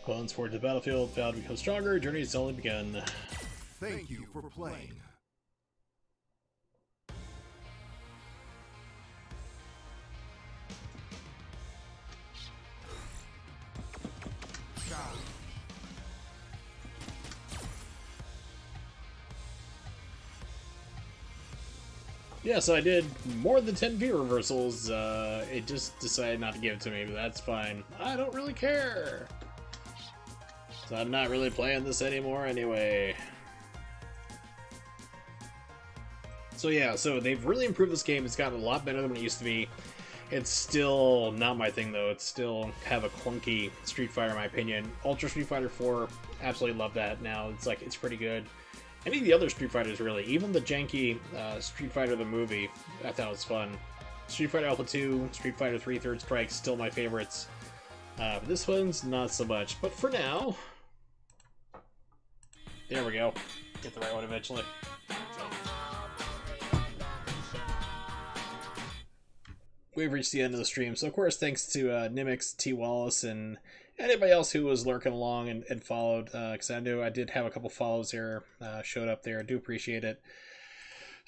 Clones forward to the battlefield, vow to become stronger, journey has only begun. Thank you for playing. Yeah, so I did more than 10 V reversals. It just decided not to give it to me, but that's fine. I don't really care. So I'm not really playing this anymore anyway. So yeah, so they've really improved this game. It's gotten a lot better than it used to be. It's still not my thing though. It's still kind of a clunky Street Fighter in my opinion. Ultra Street Fighter 4, absolutely love that now. It's like, it's pretty good. Any of the other Street Fighters, really. Even the janky Street Fighter the movie, I thought was fun. Street Fighter Alpha 2, Street Fighter 3 Third Strike, still my favorites. But this one's not so much. But for now... There we go. Get the right one eventually. We've reached the end of the stream, so of course thanks to Nimix, T. Wallace, and anybody else who was lurking along and followed, because I knew I did have a couple follows here, showed up there. I do appreciate it.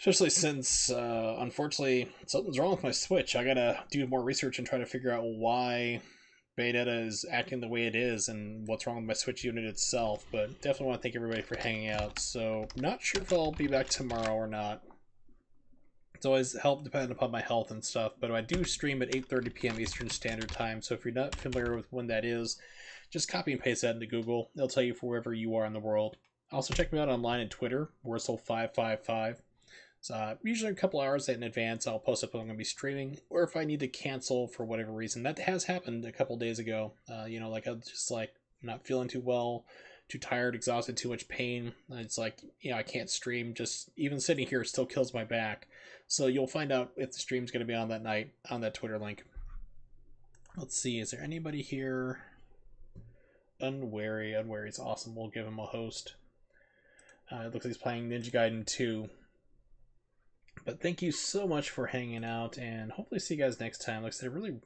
Especially since, unfortunately, something's wrong with my Switch. I gotta do more research and try to figure out why Bayonetta is acting the way it is and what's wrong with my Switch unit itself. But definitely want to thank everybody for hanging out. So, not sure if I'll be back tomorrow or not. It's always help depending upon my health and stuff, but I do stream at 8:30 p.m. Eastern Standard Time, so if you're not familiar with when that is, just copy and paste that into Google. It'll tell you for wherever you are in the world. Also, check me out online on Twitter, Wurzel555. So, usually a couple hours in advance, I'll post up when I'm going to be streaming, or if I need to cancel for whatever reason. That has happened a couple days ago. You know, like I was just like not feeling too well, too tired, exhausted, too much pain. It's like, you know, I can't stream. Just even sitting here still kills my back. So you'll find out if the stream's going to be on that night on that Twitter link. Let's see, is there anybody here? Unwary. Unwary's awesome. We'll give him a host. It looks like he's playing Ninja Gaiden 2. But thank you so much for hanging out, and hopefully see you guys next time. Like I said, I really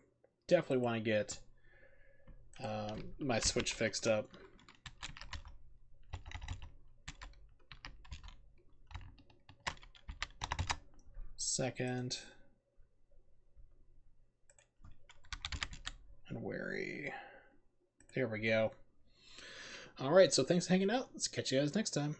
definitely want to get my Switch fixed up. Second. Unwary. There we go. Alright, so thanks for hanging out. Let's catch you guys next time.